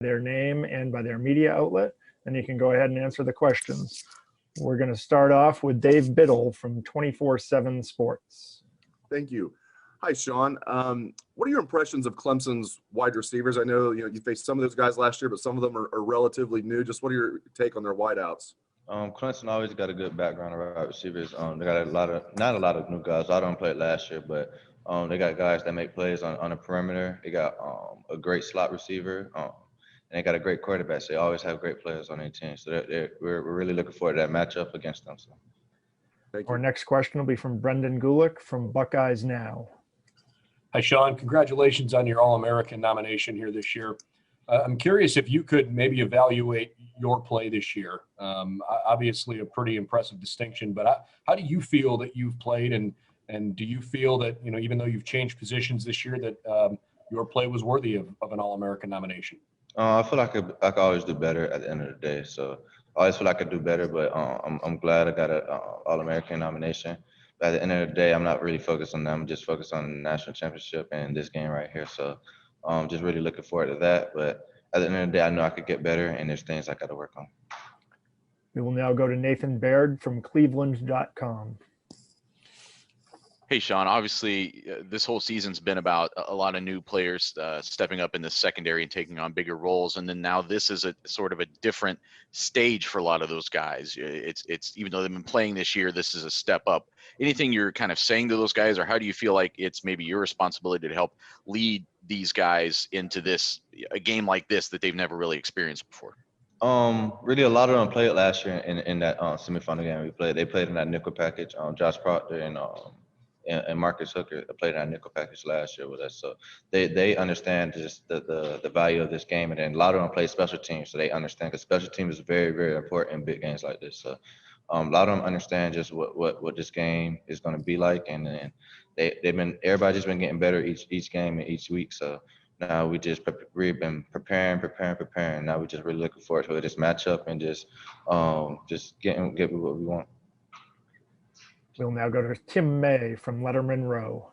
their name and by their media outlet, and you can go ahead and answer the questions. We're going to start off with Dave Biddle from 24/7 Sports. Thank you. Hi, Sean. What are your impressions of Clemson's wide receivers? I know you faced some of those guys last year, but some of them are relatively new. Just what are your take on their wideouts? Clemson always got a good background of wide receivers. They got not a lot of new guys. I don't play last year, but they got guys that make plays on the perimeter. They got a great slot receiver, and they got a great quarterback. So they always have great players on their team. So we're really looking forward to that matchup against them. So. Our next question will be from Brendan Gulick from Buckeyes Now. Hi, Sean. Congratulations on your All-American nomination here this year. I'm curious if you could maybe evaluate your play this year. Obviously, a pretty impressive distinction, but how do you feel that you've played, and do you feel that, even though you've changed positions this year, that your play was worthy of an All-American nomination? I feel like I could always do better at the end of the day. So I always feel like I could do better, but I'm glad I got an All-American nomination. But at the end of the day, I'm not really focused on that. I'm just focused on the national championship and this game right here. So just really looking forward to that. But at the end of the day, I know I could get better, and there's things I got to work on. We will now go to Nathan Baird from Cleveland.com. Hey, Sean, obviously this whole season's been about a lot of new players stepping up in the secondary and taking on bigger roles. And then now this is a sort of a different stage for a lot of those guys. It's even though they've been playing this year, this is a step up. Anything you're kind of saying to those guys, or how do you feel like it's maybe your responsibility to help lead these guys into a game like this that they've never really experienced before? Really, a lot of them played last year in that semifinal game we played. They played in that nickel package. Josh Proctor and Marcus Hooker played in that nickel package last year with us. So they understand just the value of this game, and then a lot of them play special teams, so they understand, because special teams is very, very important in big games like this. So a lot of them understand just what this game is going to be like, and then everybody's been getting better each game and each week. So now we've been preparing. Now we're just really looking forward to this matchup and just get what we want. We'll now go to Tim May from Letterman Row.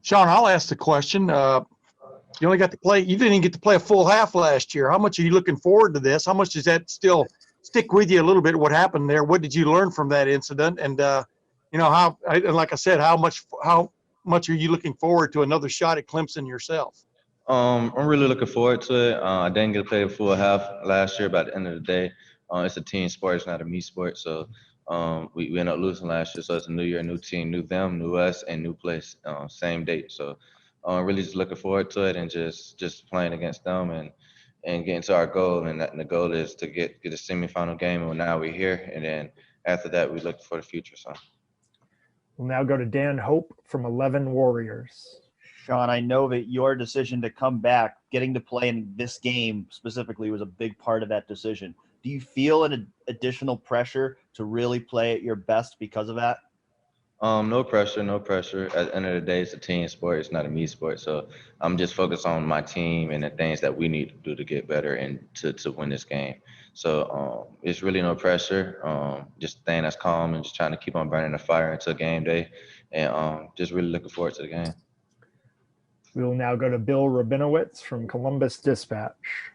Sean, I'll ask the question. You only got to play. You didn't even get to play a full half last year. How much are you looking forward to this? How much does that still stick with you a little bit? What happened there? What did you learn from that incident? And like I said, how much are you looking forward to another shot at Clemson yourself? I'm really looking forward to it. I didn't get to play a full half last year, but at the end of the day, it's a team sport. It's not a me sport. So we ended up losing last year. So it's a new year, new team, new them, new us, and new place, same date. So really just looking forward to it, and just playing against them and getting to our goal. And the goal is to get a semifinal game. And now we're here. And then after that, we look for the future. So we'll now go to Dan Hope from 11 Warriors. Sean, I know that your decision to come back, getting to play in this game specifically, was a big part of that decision. Do you feel an additional pressure to really play at your best because of that? No pressure. At the end of the day, it's a team sport. It's not a me sport. So I'm just focused on my team and the things that we need to do to get better and to win this game. So it's really no pressure. Just staying as calm and just trying to keep on burning the fire until game day, and just really looking forward to the game. We will now go to Bill Rabinowitz from Columbus Dispatch.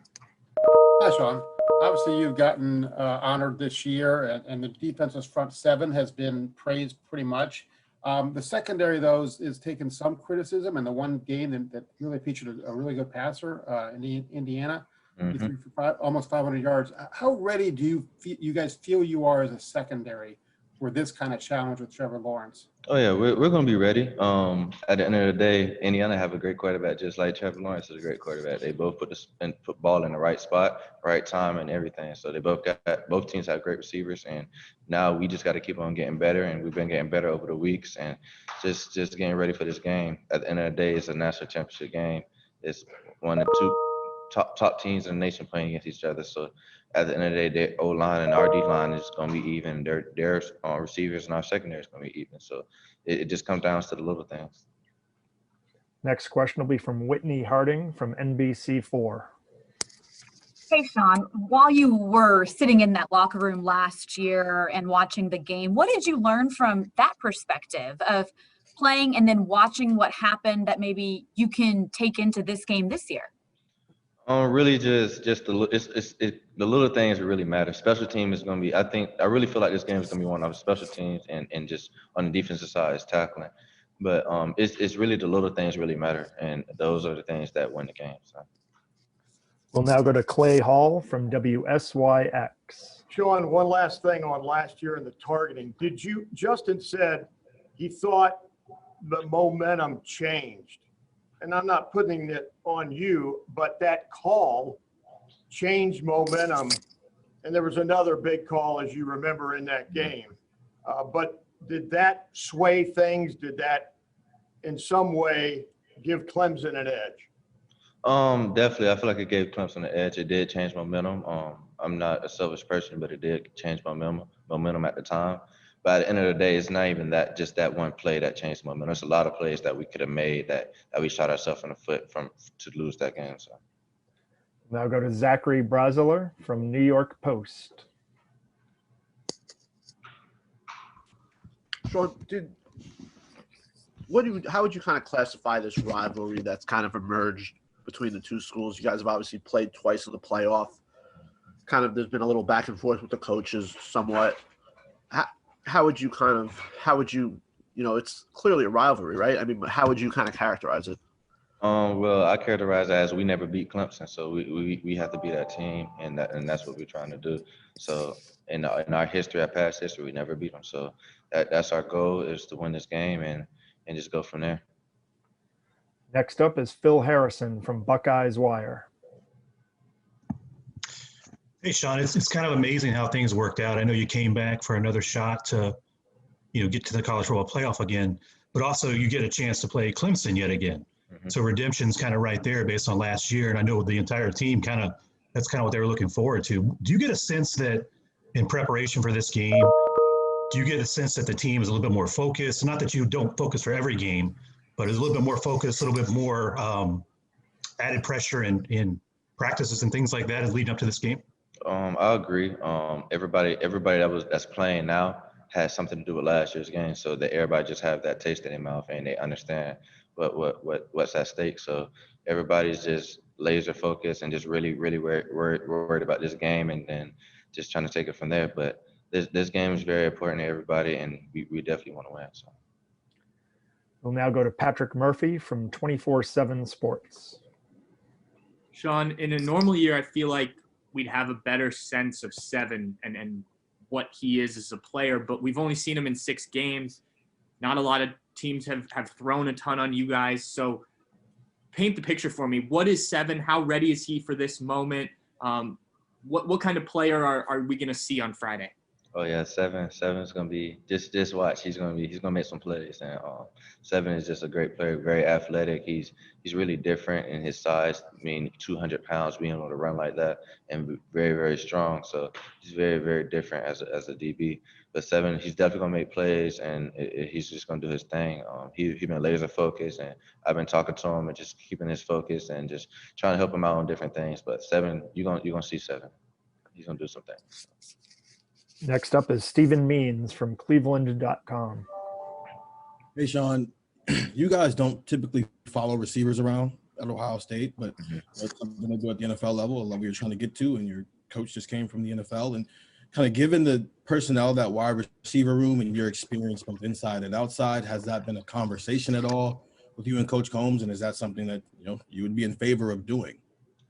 Hi, Sean. Obviously, you've gotten honored this year, and the defense's front seven has been praised pretty much. The secondary, though, is taking some criticism, and the one game that really featured a really good passer in Indiana, he threw for almost 500 yards. How ready do you guys feel you are as a secondary for this kind of challenge with Trevor Lawrence? Oh, yeah, we're going to be ready. At the end of the day, Indiana have a great quarterback, just like Trevor Lawrence is a great quarterback. They both put ball in the right spot, right time, and everything. So both teams have great receivers, and now we just got to keep on getting better, and we've been getting better over the weeks, and just getting ready for this game. At the end of the day, it's a national championship game. It's one of the two top teams in the nation playing against each other. So at the end of the day, their O-line and our D-line is going to be even. Their receivers and our secondary is going to be even. So it just comes down to the little things. Next question will be from Whitney Harding from NBC4. Hey, Sean, while you were sitting in that locker room last year and watching the game, what did you learn from that perspective of playing and then watching what happened that maybe you can take into this game this year? Really just the little things that really matter. Special team is going to be, I really feel like this game is going to be one of the special teams and just on the defensive side is tackling. But it's really the little things really matter. And those are the things that win the game. So. We'll now go to Clay Hall from WSYX. Sean, one last thing on last year in the targeting. Justin said he thought the momentum changed. And I'm not putting it on you, but that call changed momentum. And there was another big call, as you remember, in that game. But did that sway things? Did that in some way give Clemson an edge? Definitely. I feel like it gave Clemson an edge. It did change momentum. I'm not a selfish person, but it did change momentum at the time. But at the end of the day, it's not even just that one play that changed momentum. There's a lot of plays that we could have made that we shot ourselves in the foot to lose that game. So. Now go to Zachary Brazeler from New York Post. Sean, how would you kind of classify this rivalry that's kind of emerged between the two schools? You guys have obviously played twice in the playoff. There's been a little back and forth with the coaches somewhat. How would you it's clearly a rivalry, right? I mean, how would you kind of characterize it? Well, I characterize it as we never beat Clemson, so we have to be that team, and that's what we're trying to do. So in our history, our past history, we never beat them. So that's our goal, is to win this game and just go from there. Next up is Phil Harrison from Buckeyes Wire. Hey, Sean, it's kind of amazing how things worked out. I know you came back for another shot to, get to the college football playoff again, but also you get a chance to play Clemson yet again. Mm-hmm. So redemption's kind of right there based on last year. And I know the entire team that's kind of what they were looking forward to. Do you get a sense that in preparation for this game, do you get a sense that the team is a little bit more focused? Not that you don't focus for every game, but it's a little bit more focused, a little bit more added pressure in practices and things like that is leading up to this game? I agree. Everybody that's playing now has something to do with last year's game, so that everybody just have that taste in their mouth and they understand what's at stake. So everybody's just laser focused and just really worried about this game and then just trying to take it from there. But this game is very important to everybody, and we definitely want to win. So. We'll now go to Patrick Murphy from 24/7 Sports. Sean, in a normal year, I feel like we'd have a better sense of Seven and what he is as a player, but we've only seen him in 6 games. Not a lot of teams have thrown a ton on you guys. So paint the picture for me. What is Seven? How ready is he for this moment? What kind of player are we going to see on Friday? Oh yeah, Seven's gonna be just watch. He's gonna make some plays, and Seven is just a great player, very athletic. He's really different in his size. I mean, 200 pounds, being able to run like that, and very very strong. So he's very very different as a DB. But Seven, he's definitely gonna make plays, and he's just gonna do his thing. He's been laser focused, and I've been talking to him and just keeping his focus and just trying to help him out on different things. But Seven, you're gonna see Seven. He's gonna do some things. Next up is Stephen Means from Cleveland.com. Hey, Sean, you guys don't typically follow receivers around at Ohio State, but that's something to do at the NFL level, a level you're trying to get to, and your coach just came from the NFL. And kind of given the personnel, that wide receiver room, and your experience both inside and outside, has that been a conversation at all with you and Coach Combs? And is that something that you would be in favor of doing?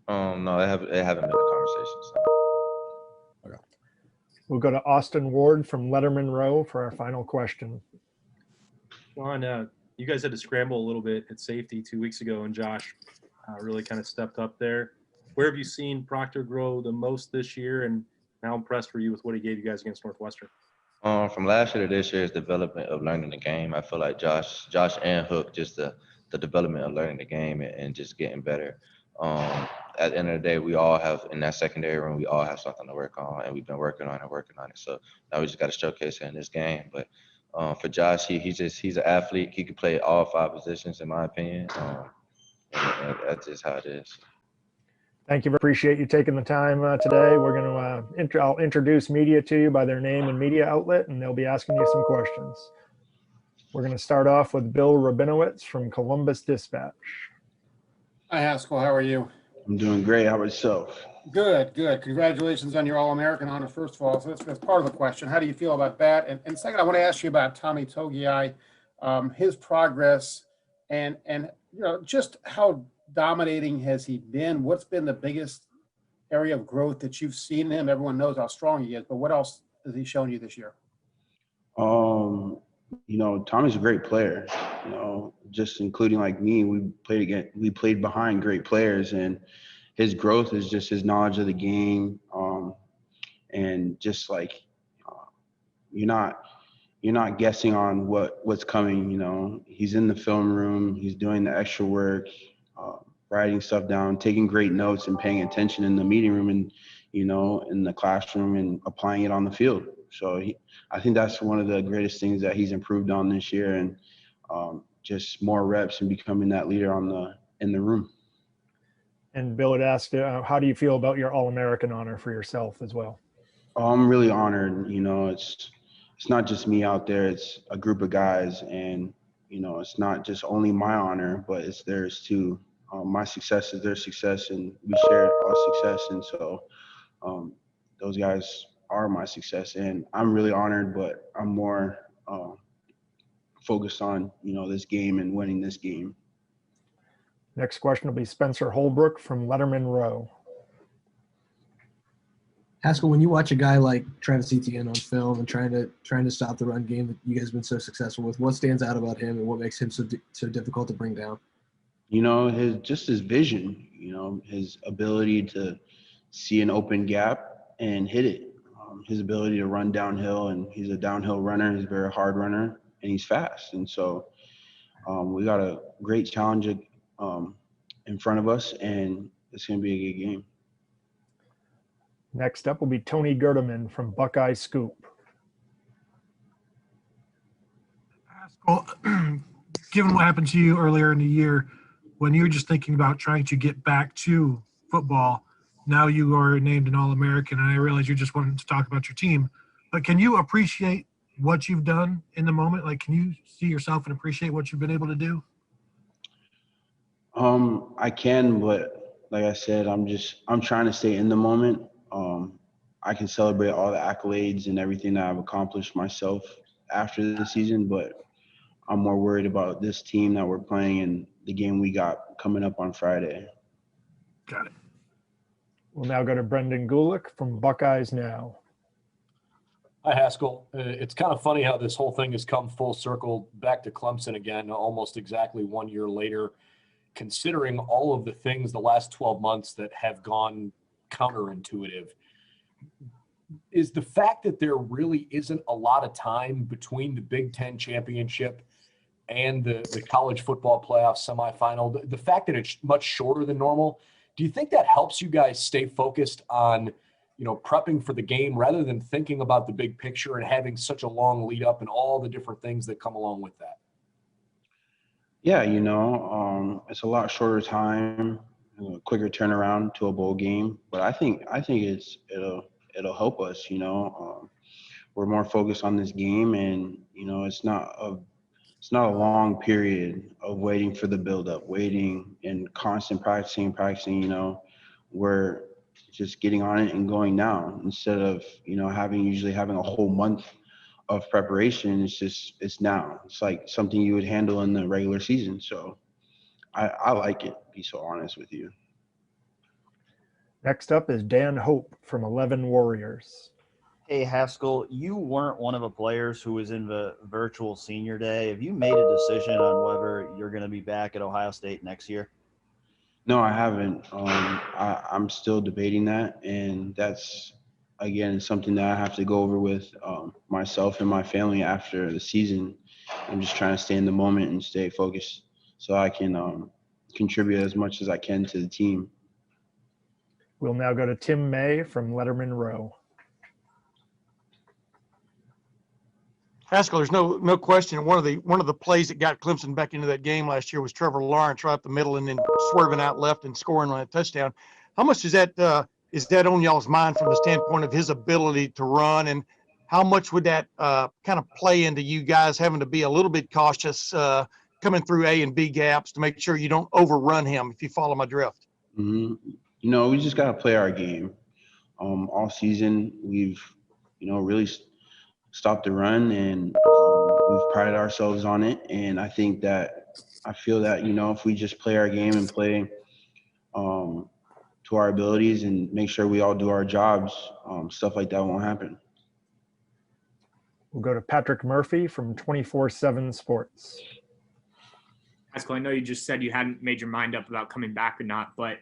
No, it haven't been a conversation. So. Okay. We'll go to Austin Ward from Letterman Row for our final question. Sean, you guys had to scramble a little bit at safety 2 weeks ago, and Josh really kind of stepped up there. Where have you seen Proctor grow the most this year, and how impressed were you with what he gave you guys against Northwestern? From last year to this year's development of learning the game. I feel like Josh and Hook, just the development of learning the game and just getting better. At the end of the day, we all have, in that secondary room, we all have something to work on, and we've been working on it. So now we just got to showcase it in this game. But for Josh, he's an athlete. He can play all 5 positions, in my opinion. And that's just how it is. Thank you. Appreciate you taking the time today. We're going to I'll introduce media to you by their name and media outlet, and they'll be asking you some questions. We're going to start off with Bill Rabinowitz from Columbus Dispatch. Hi, Haskell. How are you? I'm doing great. How about yourself? Good, good. Congratulations on your All-American honor, first of all. So that's part of the question. How do you feel about that? And second, I want to ask you about Tommy Togiai, his progress, and just how dominating has he been? What's been the biggest area of growth that you've seen in him? Everyone knows how strong he is, but what else has he shown you this year? Tommy's a great player. Just including like me, we played behind great players, and his growth is just his knowledge of the game, and just like you're not guessing on what's coming. He's in the film room, he's doing the extra work, writing stuff down, taking great notes, and paying attention in the meeting room and in the classroom and applying it on the field. So I think that's one of the greatest things that he's improved on this year, and just more reps and becoming that leader in the room. And Bill had asked, how do you feel about your All-American honor for yourself as well? I'm really honored. It's not just me out there. It's a group of guys, and it's not just only my honor, but it's theirs too. My success is their success, and we share our success. And so those guys are my success, and I'm really honored, but I'm more focused on this game and winning this game. Next question will be Spencer Holbrook from Letterman Row. Haskell, when you watch a guy like Travis Etienne on film and trying to stop the run game that you guys have been so successful with, what stands out about him and what makes him so difficult to bring down? His vision, his ability to see an open gap and hit it. His ability to run downhill, and he's a downhill runner. He's a very hard runner, and he's fast. And so we got a great challenge in front of us, and it's going to be a good game. Next up will be Tony Girderman from Buckeye Scoop. Well, given what happened to you earlier in the year, when you were just thinking about trying to get back to football, now you are named an All-American, and I realize you just wanted to talk about your team, but can you appreciate what you've done in the moment? Like, can you see yourself and appreciate what you've been able to do? I can, but like I said, I'm trying to stay in the moment. I can celebrate all the accolades and everything that I've accomplished myself after the season, but I'm more worried about this team that we're playing and the game we got coming up on Friday. Got it. We'll now go to Brendan Gulick from Buckeyes Now. Hi, Haskell. It's kind of funny how this whole thing has come full circle back to Clemson again, almost exactly 1 year later, considering all of the things the last 12 months that have gone counterintuitive. Is the fact that there really isn't a lot of time between the Big Ten championship and the college football playoff semifinal, the fact that it's much shorter than normal, do you think that helps you guys stay focused on, prepping for the game rather than thinking about the big picture and having such a long lead up and all the different things that come along with that? Yeah, it's a lot shorter time, quicker turnaround to a bowl game, but I think it'll help us. We're more focused on this game, and it's not a long period of waiting for the buildup, waiting and constant practicing. We're just getting on it and going now instead of usually having a whole month of preparation. It's now. It's like something you would handle in the regular season. So I like it, to be so honest with you. Next up is Dan Hope from 11 Warriors. Hey, Haskell, you weren't one of the players who was in the virtual senior day. Have you made a decision on whether you're going to be back at Ohio State next year? No, I haven't. I'm still debating that, and that's, again, something that I have to go over with myself and my family after the season. I'm just trying to stay in the moment and stay focused so I can contribute as much as I can to the team. We'll now go to Tim May from Letterman Row. Haskell, there's no question. One of the plays that got Clemson back into that game last year was Trevor Lawrence right up the middle and then swerving out left and scoring on a touchdown. How much is that on y'all's mind from the standpoint of his ability to run, and how much would that kind of play into you guys having to be a little bit cautious coming through A and B gaps to make sure you don't overrun him, if you follow my drift? You know, we just got to play our game. All season, we've, you know, really stopped the run, and we've prided ourselves on it. And I feel that, you know, if we just play our game and play to our abilities and make sure we all do our jobs, stuff like that won't happen. We'll go to Patrick Murphy from 24/7 Sports. Haskell, I know you just said you hadn't made your mind up about coming back or not, but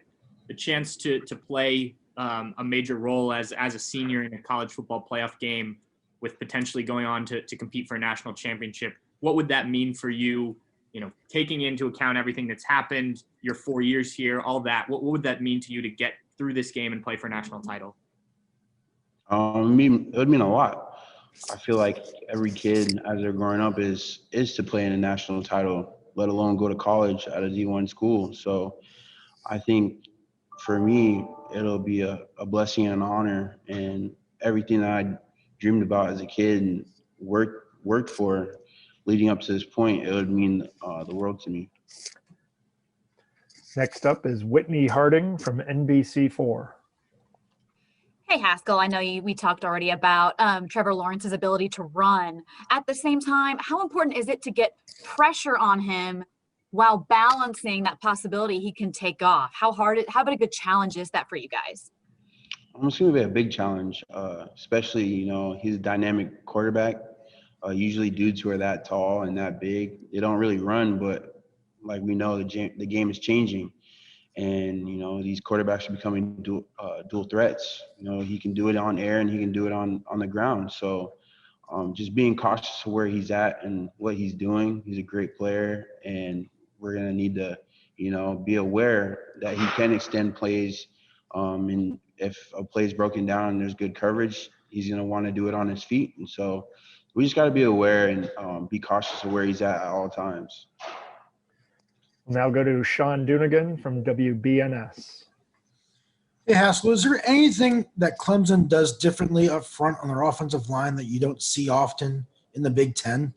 the chance to play a major role as a senior in a college football playoff game with potentially going on to compete for a national championship, what would that mean for you, you know, taking into account everything that's happened, your 4 years here, all that? What would that mean to you to get through this game and play for a national title? It would mean a lot. I feel like every kid as they're growing up is to play in a national title, let alone go to college at a D1 school. So I think for me, it'll be a blessing and an honor, and everything that I dreamed about as a kid and worked for leading up to this point, it would mean the world to me. Next up is Whitney Harding from NBC4. Hey, Haskell, I know we talked already about Trevor Lawrence's ability to run. At the same time, how important is it to get pressure on him while balancing that possibility he can take off? How big a good challenge is that for you guys? It's going to be a big challenge, especially, you know, he's a dynamic quarterback. Usually dudes who are that tall and that big, they don't really run, but like we know, the game is changing. And, you know, these quarterbacks are becoming dual threats. You know, he can do it on air and he can do it on the ground. So just being cautious of where he's at and what he's doing. He's a great player, and we're going to need to, you know, be aware that he can extend plays. And if a play is broken down and there's good coverage, he's going to want to do it on his feet. And so we just got to be aware and be cautious of where he's at all times. We'll now go to Sean Dunigan from WBNS. Hey, Haskell, is there anything that Clemson does differently up front on their offensive line that you don't see often in the Big Ten?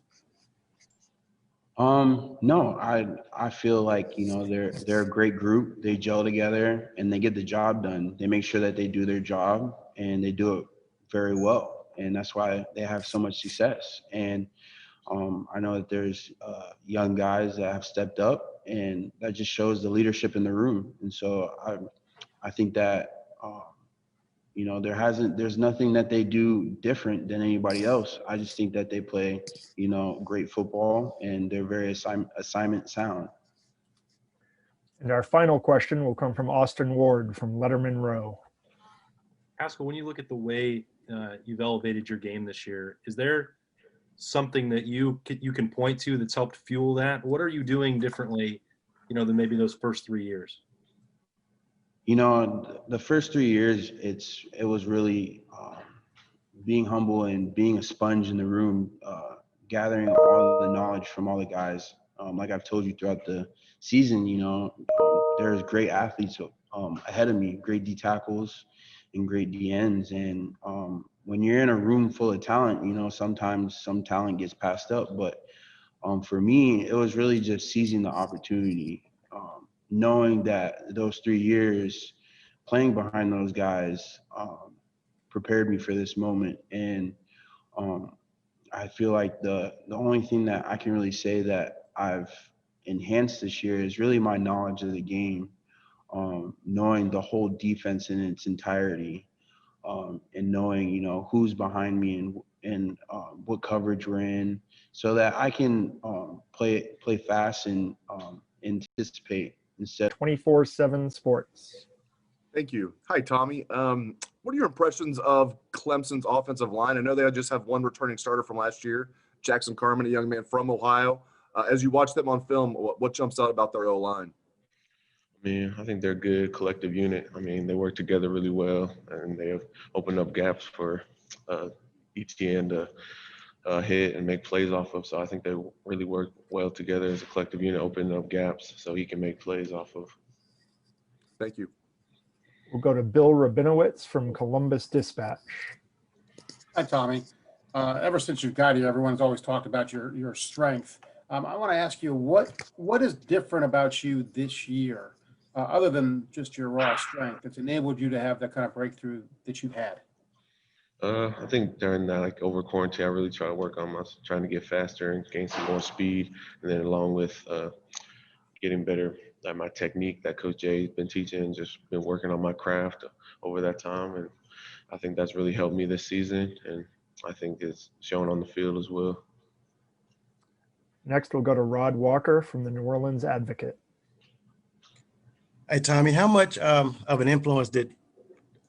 No, I feel like, you know, they're a great group. They gel together and they get the job done. They make sure that they do their job and they do it very well. And that's why they have so much success. And I know that there's young guys that have stepped up, and that just shows the leadership in the room. And so I think that, you know, there's nothing that they do different than anybody else. I just think that they play, you know, great football, and they're very assignment sound. And our final question will come from Austin Ward from Letterman Row. Haskell, when you look at the way you've elevated your game this year, is there something that you can point to that's helped fuel that? What are you doing differently, you know, than maybe those first 3 years? You know, the first 3 years, it was really being humble and being a sponge in the room, gathering all the knowledge from all the guys. Like I've told you throughout the season, you know, there's great athletes ahead of me, great D tackles and great DNs. And when you're in a room full of talent, you know, sometimes some talent gets passed up. But for me, it was really just seizing the opportunity, knowing that those 3 years playing behind those guys prepared me for this moment. And I feel like the only thing that I can really say that I've enhanced this year is really my knowledge of the game, knowing the whole defense in its entirety, and knowing, you know, who's behind me and what coverage we're in, so that I can play fast and anticipate instead. 24/7 Sports. Thank you. Hi, Tommy. What are your impressions of Clemson's offensive line? I know they just have one returning starter from last year, Jackson Carman, a young man from Ohio. As you watch them on film, what jumps out about their O-line? I mean, I think they're a good collective unit. I mean, they work together really well, and they have opened up gaps for ETN to hit and make plays off of. So I think they really work well together as a collective unit, opening up gaps so he can make plays off of. Thank you. We'll go to Bill Rabinowitz from Columbus Dispatch. Hi, Tommy. Ever since you got here, everyone's always talked about your strength. I want to ask you, what is different about you this year other than just your raw strength, that's enabled you to have that kind of breakthrough that you've had? I think during that, like over quarantine, I really try to work on trying to get faster and gain some more speed, and then along with getting better at my technique that Coach Jay's been teaching, just been working on my craft over that time, and I think that's really helped me this season, and I think it's shown on the field as well. Next, we'll go to Rod Walker from the New Orleans Advocate. Hey, Tommy, how much of an influence did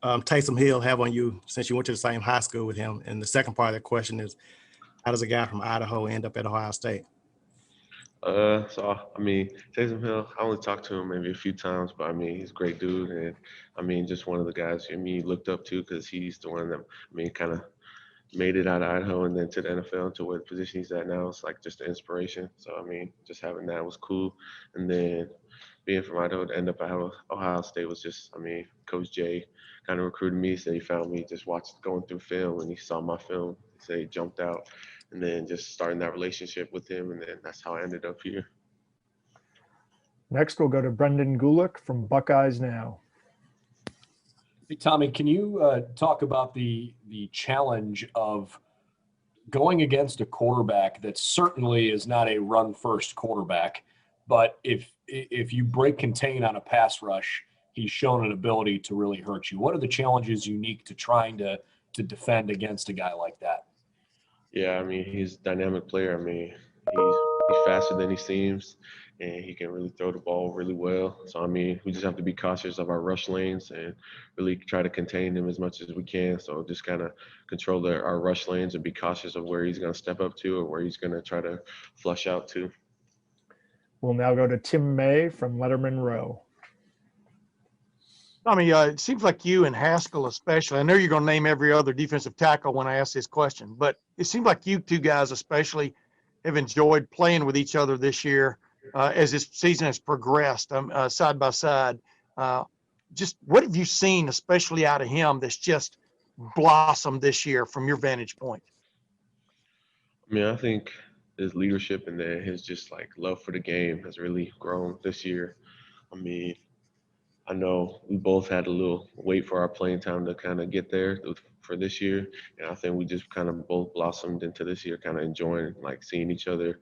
Taysom Hill have on you since you went to the same high school with him? And the second part of the question is, how does a guy from Idaho end up at Ohio State? So I mean, Taysom Hill, I only talked to him maybe a few times, but I mean, he's a great dude, and I mean, just one of the guys looked up to, because he's the one that kind of made it out of Idaho and then to the NFL, to what position he's at now. It's like just an inspiration. So I mean, just having that was cool, and then being from Idaho to end up at Ohio State was just, I mean, Coach Jay kind of recruited me, said he found me just going through film, and he saw my film, he said he jumped out, and then just starting that relationship with him, and then that's how I ended up here. Next, we'll go to Brendan Gulick from Buckeyes Now. Hey, Tommy, can you talk about the challenge of going against a quarterback that certainly is not a run-first quarterback, but if you break contain on a pass rush, he's shown an ability to really hurt you. What are the challenges unique to trying to defend against a guy like that? Yeah, I mean, he's a dynamic player. I mean, he's faster than he seems, and he can really throw the ball really well. So, I mean, we just have to be cautious of our rush lanes and really try to contain him as much as we can. So just kind of control our rush lanes and be cautious of where he's going to step up to or where he's going to try to flush out to. We'll now go to Tim May from Letterman Row. I mean, it seems like you and Haskell especially, I know you're going to name every other defensive tackle when I ask this question, but it seems like you two guys especially have enjoyed playing with each other this year as this season has progressed side by side. Just what have you seen, especially out of him, that's just blossomed this year from your vantage point? I mean, I think his leadership and then his just like love for the game has really grown this year. I mean, I know we both had a little wait for our playing time to kind of get there for this year. And I think we just kind of both blossomed into this year, kind of enjoying like seeing each other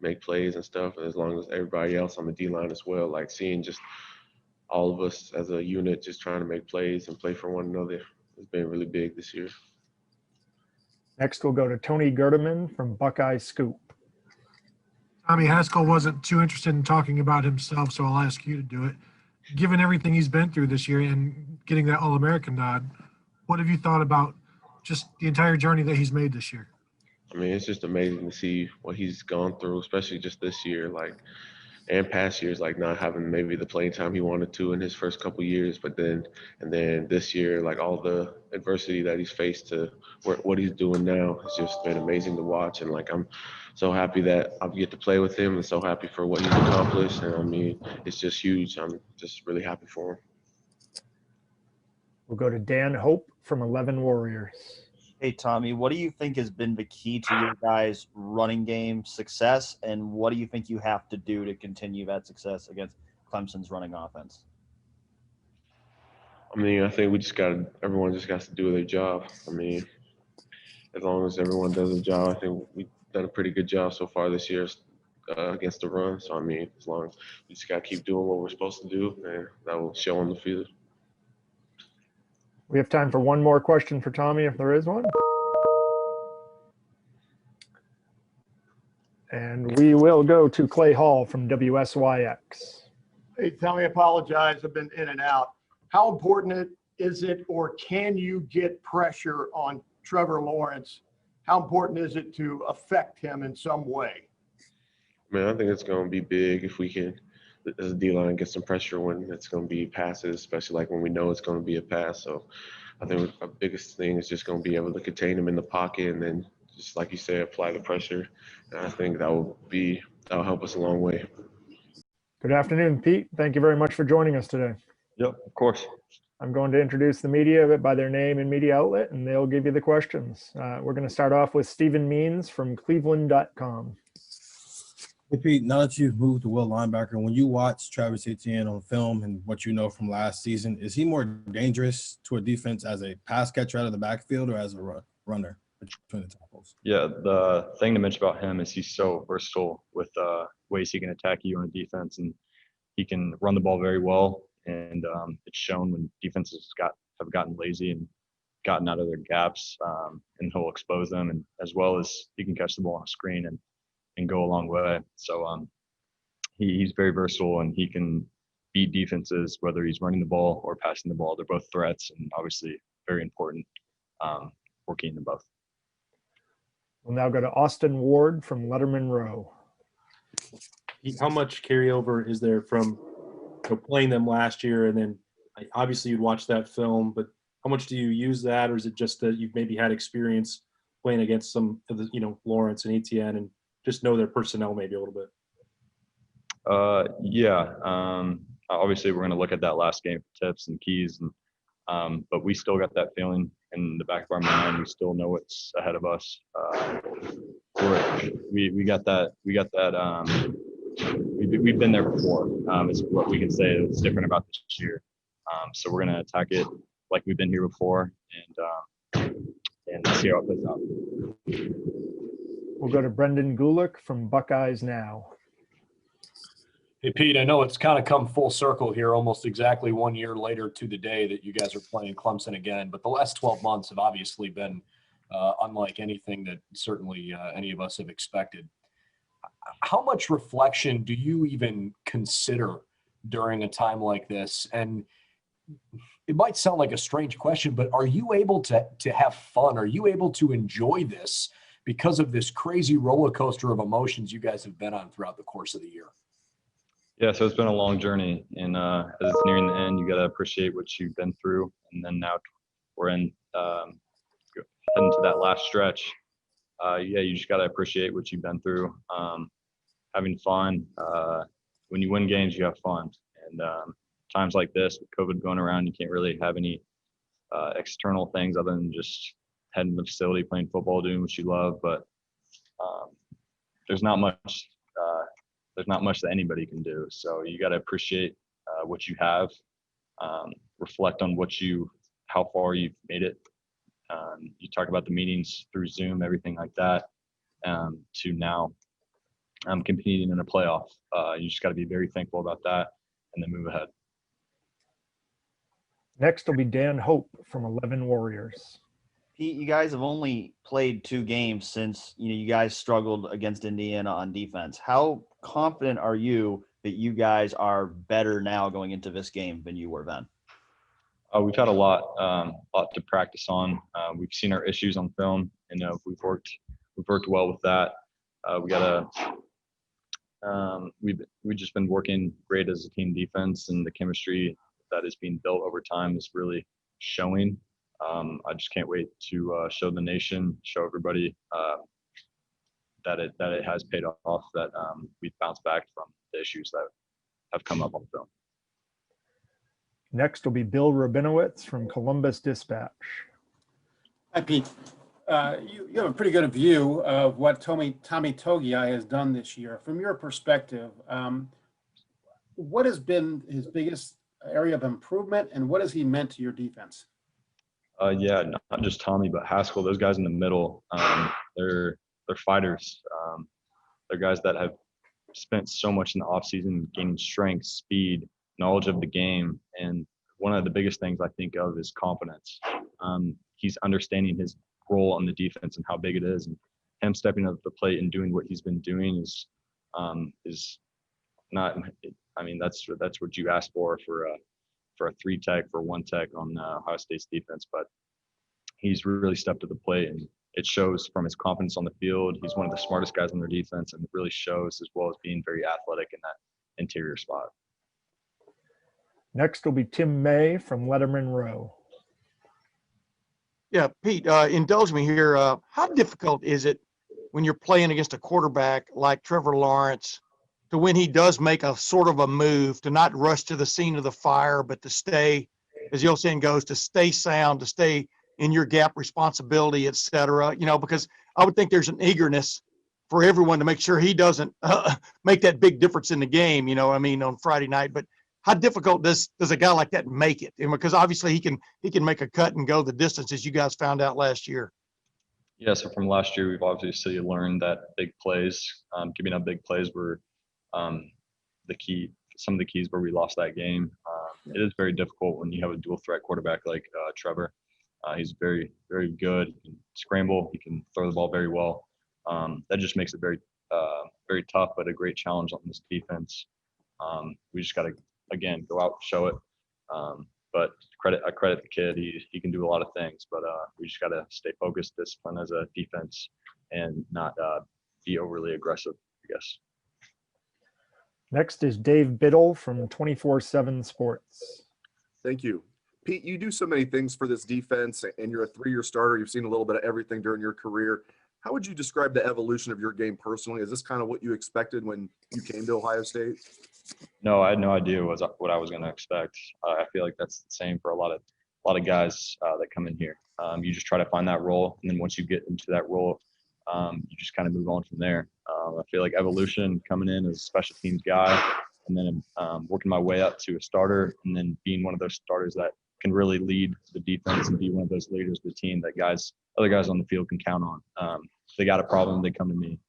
make plays and stuff. And as long as everybody else on the D-line as well, like seeing just all of us as a unit just trying to make plays and play for one another has been really big this year. Next, we'll go to Tony Girderman from Buckeye Scoop. Tommy, Haskell wasn't too interested in talking about himself, so I'll ask you to do it. Given everything he's been through this year and getting that All-American nod, what have you thought about just the entire journey that he's made this year? I mean, it's just amazing to see what he's gone through, especially just this year, like, and past years, like not having maybe the playing time he wanted to in his first couple of years, but then this year, like all the adversity that he's faced to what he's doing now has just been amazing to watch. And like, I'm so happy that I get to play with him and so happy for what he's accomplished. And I mean, it's just huge. I'm just really happy for him. We'll go to Dan Hope from 11 Warriors. Hey, Tommy, what do you think has been the key to your guys' running game success, and what do you think you have to do to continue that success against Clemson's running offense? I mean, I think everyone just got to do their job. I mean, as long as everyone does their job, I think we've done a pretty good job so far this year against the run. So, I mean, as long as we just got to keep doing what we're supposed to do, and that will show on the field. We have time for one more question for Tommy, if there is one. And we will go to Clay Hall from WSYX. Hey, Tommy, I apologize. I've been in and out. How important is it, or can you get pressure on Trevor Lawrence? How important is it to affect him in some way? Man, I think it's going to be big if we can, as a D-line, get some pressure when it's going to be passes, especially like when we know it's going to be a pass. So I think our biggest thing is just going to be able to contain him in the pocket and then, just like you said, apply the pressure. And I think that'll help us a long way. Good afternoon, Pete. Thank you very much for joining us today. Yep, of course. I'm going to introduce the media by their name and media outlet, and they'll give you the questions. We're going to start off with Stephen Means from Cleveland.com. Hey Pete, now that you've moved to will linebacker, when you watch Travis Etienne on film and what you know from last season, is he more dangerous to a defense as a pass catcher out of the backfield or as a runner between the tackles? Yeah, the thing to mention about him is he's so versatile with ways he can attack you on defense, and he can run the ball very well. And it's shown when defenses have gotten lazy and gotten out of their gaps, and he'll expose them, and as well as he can catch the ball on a screen and go a long way. So he's very versatile, and he can beat defenses whether he's running the ball or passing the ball. They're both threats, and obviously very important working in both. We'll now go to Austin Ward from Letterman Row. How much carryover is there from playing them last year, and then obviously you'd watch that film, but how much do you use that, or is it just that you've maybe had experience playing against some of the, Lawrence and Etienne, and just know their personnel maybe a little bit? Yeah. Obviously, we're going to look at that last game for tips and keys, and but we still got that feeling in the back of our mind. We still know what's ahead of us. We got that. We've been there before. Is what we can say. It's different about this year. So we're going to attack it like we've been here before, and see how it plays out. We'll go to Brendan Gulick from Buckeyes Now. Hey, Pete, I know it's kind of come full circle here, almost exactly 1 year later to the day that you guys are playing Clemson again. But the last 12 months have obviously been unlike anything that certainly any of us have expected. How much reflection do you even consider during a time like this? And it might sound like a strange question, but are you able to have fun? Are you able to enjoy this because of this crazy roller coaster of emotions you guys have been on throughout the course of the year? Yeah, so it's been a long journey, and as it's nearing the end, you got to appreciate what you've been through, and then now we're heading to that last stretch. Yeah, you just got to appreciate what you've been through. Having fun. When you win games, you have fun, and times like this, with COVID going around, you can't really have any external things other than just heading to the facility, playing football, doing what you love. But there's not much. There's not much that anybody can do. So you got to appreciate what you have, reflect on how far you've made it. You talk about the meetings through Zoom, everything like that, to now competing in a playoff. You just got to be very thankful about that and then move ahead. Next will be Dan Hope from 11 Warriors. Pete, you guys have only played 2 games since you guys struggled against Indiana on defense. How confident are you that you guys are better now going into this game than you were then? We've had a lot to practice on. We've seen our issues on film, and we've worked well with that. We've just been working great as a team defense, and the chemistry that is being built over time is really showing. I just can't wait to show the nation, show everybody that it has paid off, that we've bounced back from the issues that have come up on film. Next will be Bill Rabinowitz from Columbus Dispatch. Hi, Pete. You have a pretty good view of what Tommy Togiai has done this year. From your perspective, what has been his biggest area of improvement, and what has he meant to your defense? Yeah, not just Tommy, but Haskell. Those guys in the middle, they're fighters. They're guys that have spent so much in the offseason gaining strength, speed, knowledge of the game. And one of the biggest things I think of is confidence. He's understanding his role on the defense and how big it is. And him stepping up to the plate and doing what he's been doing is not – I mean, that's what you ask for a 3 tech, for 1 tech on Ohio State's defense. But he's really stepped to the plate, and it shows from his confidence on the field. He's one of the smartest guys on their defense, and it really shows, as well as being very athletic in that interior spot. Next will be Tim May from Letterman Row. Yeah, Pete, indulge me here. How difficult is it when you're playing against a quarterback like Trevor Lawrence to, when he does make a sort of a move, to not rush to the scene of the fire, but to stay, as the old saying goes, to stay sound, to stay in your gap responsibility, et cetera, because I would think there's an eagerness for everyone to make sure he doesn't make that big difference in the game, you know, I mean, on Friday night. But how difficult does a guy like that make it? And because obviously he can make a cut and go the distance, as you guys found out last year. Yeah, so from last year, we've obviously learned that big plays, giving up big plays were the key, some of the keys where we lost that game. It is very difficult when you have a dual threat quarterback like Trevor. He's very, very good. He can scramble. He can throw the ball very well. That just makes it very, very tough, but a great challenge on this defense. We just got to, again, go out and show it. But I credit the kid. He can do a lot of things, but we just got to stay focused, disciplined as a defense, and not be overly aggressive, I guess. Next is Dave Biddle from 24/7 Sports. Thank you. Pete, you do so many things for this defense, and you're a 3-year starter. You've seen a little bit of everything during your career. How would you describe the evolution of your game personally? Is this kind of what you expected when you came to Ohio State? No, I had no idea what I was going to expect. I feel like that's the same for a lot of guys that come in here. You just try to find that role, and then once you get into that role, you just kind of move on from there. I feel like evolution coming in as a special teams guy, and then working my way up to a starter, and then being one of those starters that can really lead the defense and be one of those leaders of the team that other guys on the field can count on. If they got a problem, they come to me.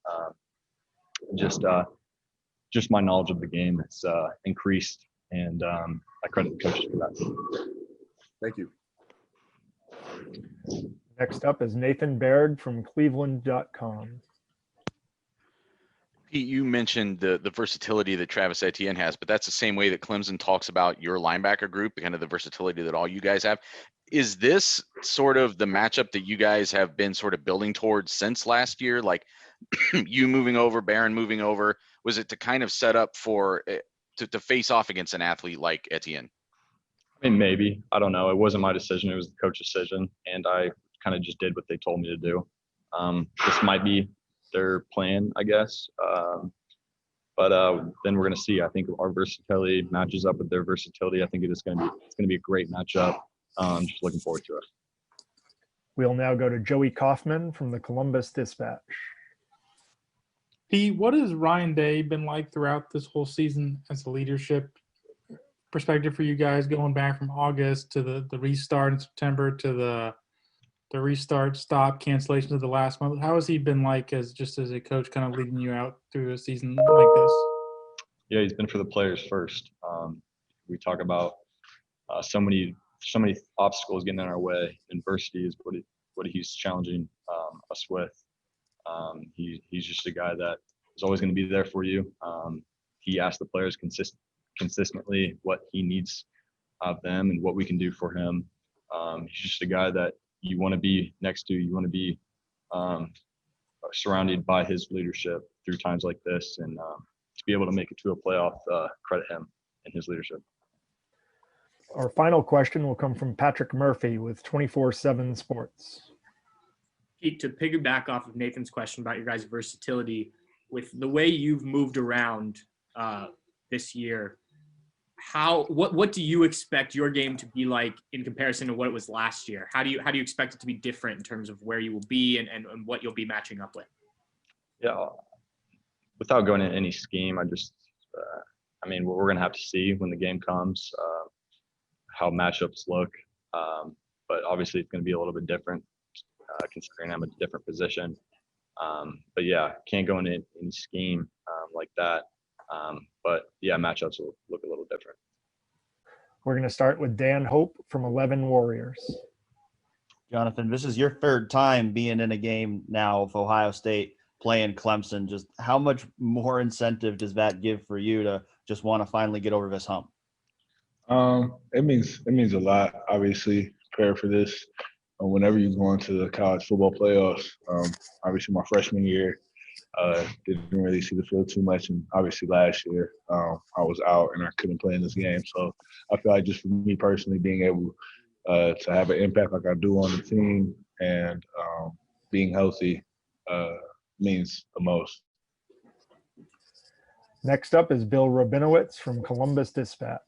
Just my knowledge of the game has increased, and I credit the coaches for that. Thank you. Next up is Nathan Baird from Cleveland.com. Pete, you mentioned the versatility that Travis Etienne has, but that's the same way that Clemson talks about your linebacker group, kind of the versatility that all you guys have. Is this sort of the matchup that you guys have been sort of building towards since last year? Like you moving over, Barron moving over, was it to kind of set up for to face off against an athlete like Etienne? I mean, maybe. I don't know. It wasn't my decision. It was the coach's decision, and I kind of just did what they told me to do. This might be their plan, I guess. But then we're going to see. I think our versatility matches up with their versatility. I think it's going to be a great matchup. Just looking forward to it. We'll now go to Joey Kaufman from the Columbus Dispatch. Pete, what has Ryan Day been like throughout this whole season as a leadership perspective for you guys, going back from August to the restart in September to the restart, stop, cancellation of the last month? How has he been like as a coach, kind of leading you out through a season like this? Yeah, he's been for the players first. We talk about so many obstacles getting in our way. Adversity is what he's challenging us with. He's just a guy that is always going to be there for you. He asks the players consistently what he needs of them and what we can do for him. He's just a guy that you want to be next to. You want to be surrounded by his leadership through times like this, and to be able to make it to a playoff, credit him and his leadership. Our final question will come from Patrick Murphy with 24/7 Sports. Pete, to piggyback off of Nathan's question about your guys' versatility, with the way you've moved around this year, what do you expect your game to be like in comparison to what it was last year? How do you expect it to be different in terms of where you will be and what you'll be matching up with? Yeah, without going into any scheme, we're going to have to see when the game comes how matchups look. But obviously it's going to be a little bit different considering I'm a different position. But yeah, can't go into any scheme like that. But yeah, matchups will look a little different. We're going to start with Dan Hope from 11 Warriors. Jonathan, this is your third time being in a game now of Ohio State playing Clemson. Just how much more incentive does that give for you to just want to finally get over this hump? It means a lot, obviously, prepare for this. Whenever you go into the college football playoffs, obviously my freshman year, didn't really see the field too much, and obviously last year I was out and I couldn't play in this game. So I feel like just for me personally, being able to have an impact like I do on the team and being healthy means the most. Next up is Bill Rabinowitz from Columbus Dispatch.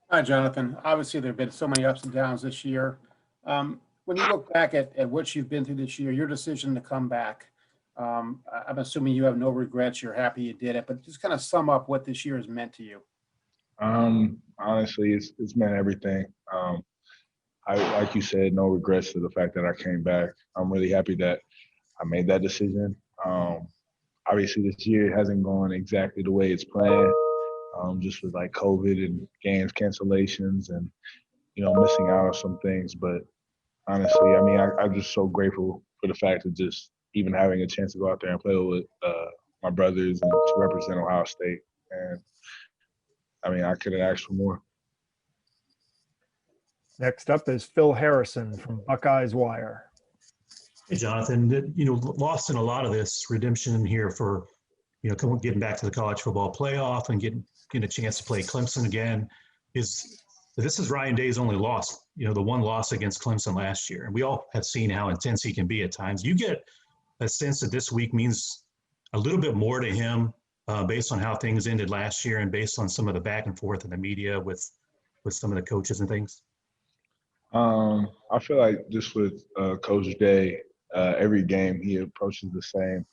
Hi, Jonathan. Obviously, there have been so many ups and downs this year. When you look back at what you've been through this year, your decision to come back, I'm assuming you have no regrets. You're happy you did it, but just kind of sum up what this year has meant to you. Honestly, it's meant everything. Like you said, no regrets to the fact that I came back. I'm really happy that I made that decision. Obviously, this year hasn't gone exactly the way it's planned, just with like COVID and games cancellations and, missing out on some things. But honestly, I mean, I'm just so grateful for the fact of just even having a chance to go out there and play with my brothers and to represent Ohio State. And I mean, I couldn't ask for more. Next up is Phil Harrison from Buckeyes Wire. Hey, Jonathan, lost in a lot of this redemption here for, getting back to the college football playoff and getting a chance to play Clemson again. This is Ryan Day's only loss, the one loss against Clemson last year. And we all have seen how intense he can be at times. You get a sense that this week means a little bit more to him based on how things ended last year and based on some of the back and forth in the media with some of the coaches and things? I feel like just with Coach Day, every game he approaches the same,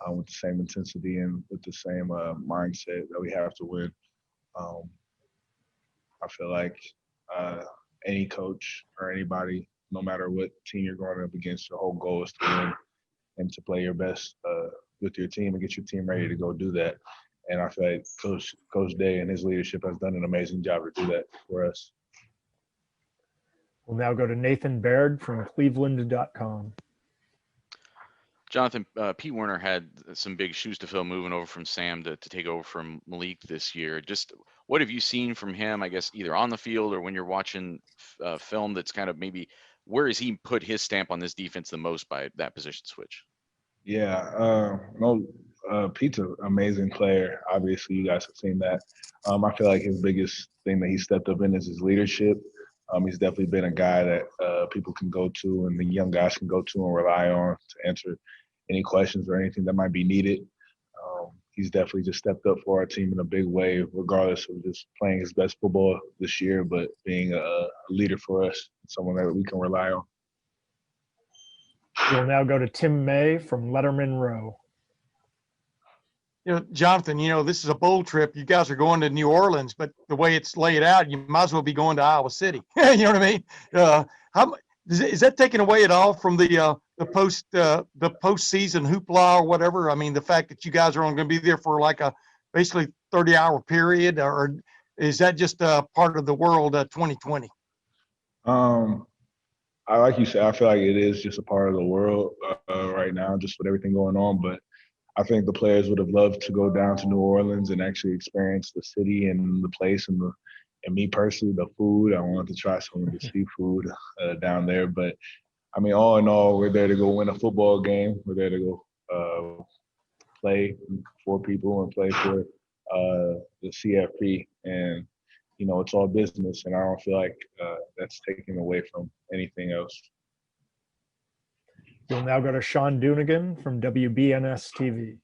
with the same intensity and with the same mindset that we have to win. I feel like any coach or anybody, no matter what team you're going up against, your whole goal is to win and to play your best with your team and get your team ready to go do that. And I feel like Coach Day and his leadership has done an amazing job to do that for us. We'll now go to Nathan Baird from Cleveland.com. Jonathan, Pete Werner had some big shoes to fill moving over from Sam to take over from Malik this year. Just what have you seen from him, I guess, either on the field or when you're watching film that's kind of maybe where has he put his stamp on this defense the most by that position switch? Yeah, Pete's an amazing player. Obviously, you guys have seen that. I feel like his biggest thing that he stepped up in is his leadership. He's definitely been a guy that people can go to and the young guys can go to and rely on to answer any questions or anything that might be needed. He's definitely just stepped up for our team in a big way, regardless of just playing his best football this year, but being a leader for us, someone that we can rely on. We'll now go to Tim May from Letterman Row. Jonathan, this is a bowl trip. You guys are going to New Orleans, but the way it's laid out, you might as well be going to Iowa City. You know what I mean? Is that taken away at all from the postseason hoopla or whatever? I mean, the fact that you guys are only going to be there for like a basically 30-hour period, or is that just part of the world 2020? Like you said, I feel like it is just a part of the world right now, just with everything going on. But I think the players would have loved to go down to New Orleans and actually experience the city and the place and me personally, the food. I wanted to try some of the seafood down there. But, I mean, all in all, we're there to go win a football game. We're there to go play for people and play for the CFP. And, it's all business. And I don't feel like that's taken away from anything else. We'll now go to Sean Dunigan from WBNS TV.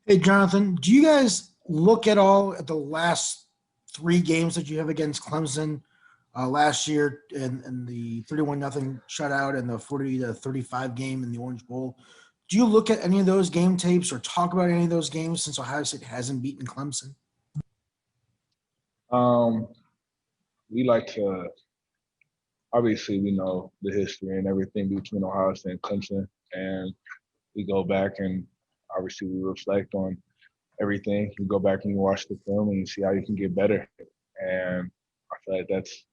Hey, Jonathan, do you guys look at all at the last 3 games that you have against Clemson last year and the 31-0 shutout and the 40-35 game in the Orange Bowl? Do you look at any of those game tapes or talk about any of those games since Ohio State hasn't beaten Clemson? We like to – obviously we know the history and everything between Ohio State and Clemson, and we go back and obviously we reflect on everything. You go back and you watch the film and you see how you can get better. And I feel like that's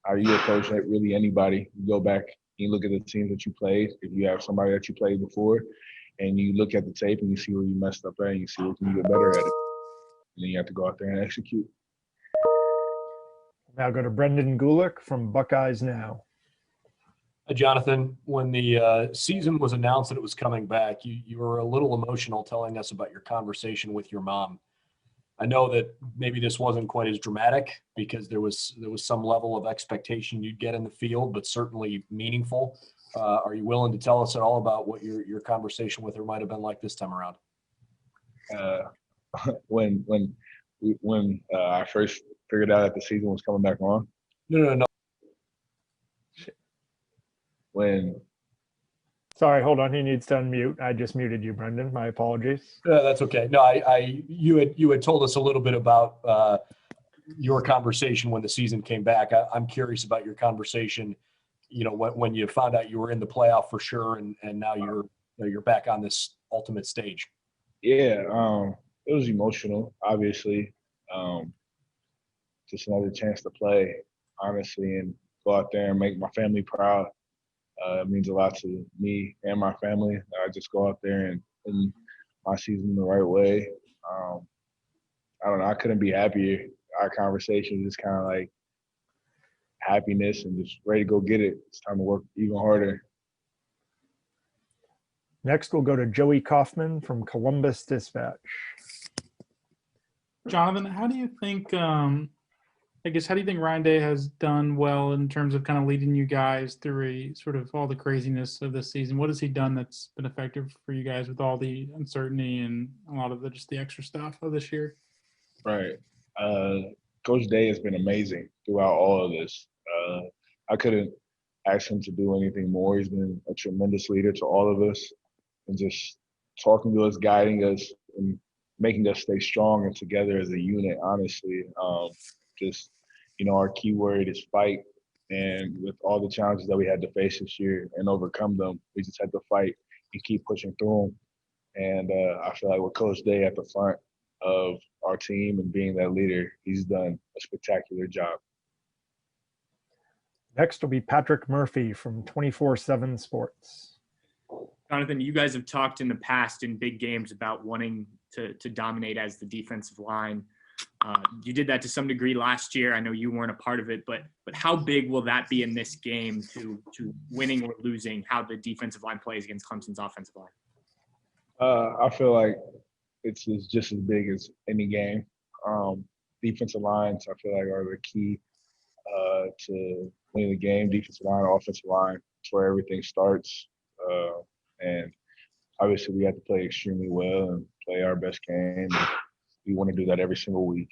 how you approach it, really anybody. You go back and you look at the teams that you played. If you have somebody that you played before and you look at the tape and you see where you messed up at and you see where you can get better at it. And then you have to go out there and execute. Now go to Brendan Gulick from Buckeyes Now. Jonathan, when the season was announced that it was coming back, you were a little emotional telling us about your conversation with your mom. I know that maybe this wasn't quite as dramatic because there was some level of expectation you'd get in the field, but certainly meaningful. Are you willing to tell us at all about what your conversation with her might have been like this time around? When I first figured out that the season was coming back on. No. When it's Sorry, hold on. He needs to unmute. I just muted you, Brendan. My apologies. That's okay. No, you had told us a little bit about your conversation when the season came back. I'm curious about your conversation, when you found out you were in the playoff for sure, and now you're back on this ultimate stage. Yeah, it was emotional, obviously. Just another chance to play, honestly, and go out there and make my family proud. It means a lot to me and my family. I just go out there and end my season the right way. I don't know. I couldn't be happier. Our conversation is just kind of like happiness and just ready to go get it. It's time to work even harder. Next, we'll go to Joey Kaufman from Columbus Dispatch. Jonathan, how do you think, how do you think Ryan Day has done well in terms of kind of leading you guys through sort of all the craziness of this season? What has he done that's been effective for you guys with all the uncertainty and a lot of just the extra stuff of this year? Right. Coach Day has been amazing throughout all of this. I couldn't ask him to do anything more. He's been a tremendous leader to all of us and just talking to us, guiding us, and making us stay strong and together as a unit, honestly. Our key word is fight. And with all the challenges that we had to face this year and overcome them, we just had to fight and keep pushing through them. And I feel like with Coach Day at the front of our team and being that leader, he's done a spectacular job. Next will be Patrick Murphy from 24/7 Sports. Jonathan, you guys have talked in the past in big games about wanting to dominate as the defensive line. You did that to some degree last year. I know you weren't a part of it, but how big will that be in this game to winning or losing, how the defensive line plays against Clemson's offensive line? I feel like it's just as big as any game. Defensive lines, I feel like, are the key to winning the game. Defensive line, offensive line, it's where everything starts. And obviously we have to play extremely well and play our best game. We want to do that every single week.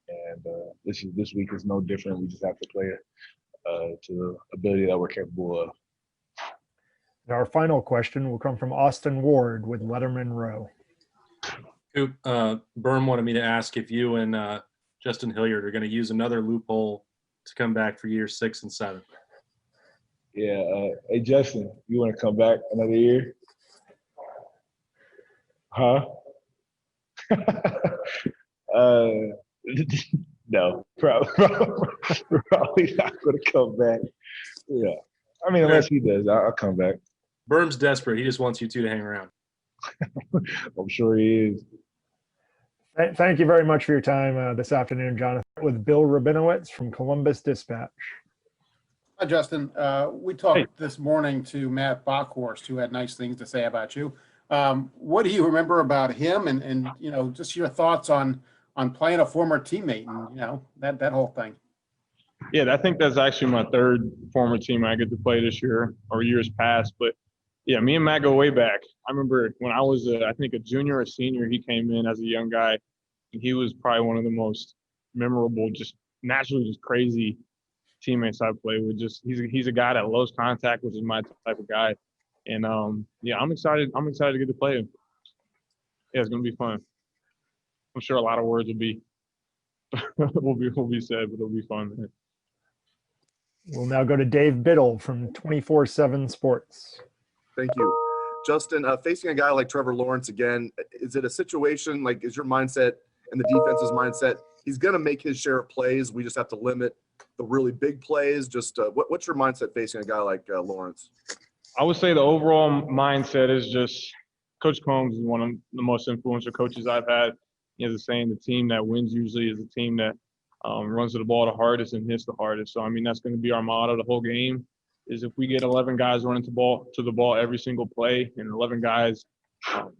And this week is no different. We just have to play to the ability that we're capable of. And our final question will come from Austin Ward with Letterman Row. Berm wanted me to ask if you and Justin Hilliard are going to use another loophole to come back for years 6 and 7. Yeah. Hey, Justin, you want to come back another year? Huh? No, probably not going to come back. Yeah. I mean, unless he does, I'll come back. Berm's desperate. He just wants you two to hang around. I'm sure he is. Thank you very much for your time this afternoon, Jonathan. With Bill Rabinowitz from Columbus Dispatch. Hi, Justin. We talked this morning to Matt Bockhorst, who had nice things to say about you. What do you remember about him and just your thoughts on playing a former teammate and, that whole thing? Yeah, I think that's actually my third former team I get to play this year or years past. But, yeah, me and Matt go way back. I remember when I was, I think, a junior or senior, he came in as a young guy. And he was probably one of the most memorable, just naturally just crazy teammates I played with. Just he's a guy that loves contact, which is my type of guy. And, yeah, I'm excited. I'm excited to get to play him. Yeah, it's going to be fun. I'm sure a lot of words will be said, but it'll be fun. Man. We'll now go to Dave Biddle from 24/7 Sports. Thank you. Justin, facing a guy like Trevor Lawrence again, is it a situation, like, is your mindset and the defense's mindset, he's going to make his share of plays, we just have to limit the really big plays? Just what's your mindset facing a guy like Lawrence? I would say the overall mindset is just Coach Combs is one of the most influential coaches I've had. He has a saying, the team that wins usually is the team that runs to the ball the hardest and hits the hardest. So, I mean, that's going to be our motto the whole game, is if we get 11 guys running to the ball every single play and 11 guys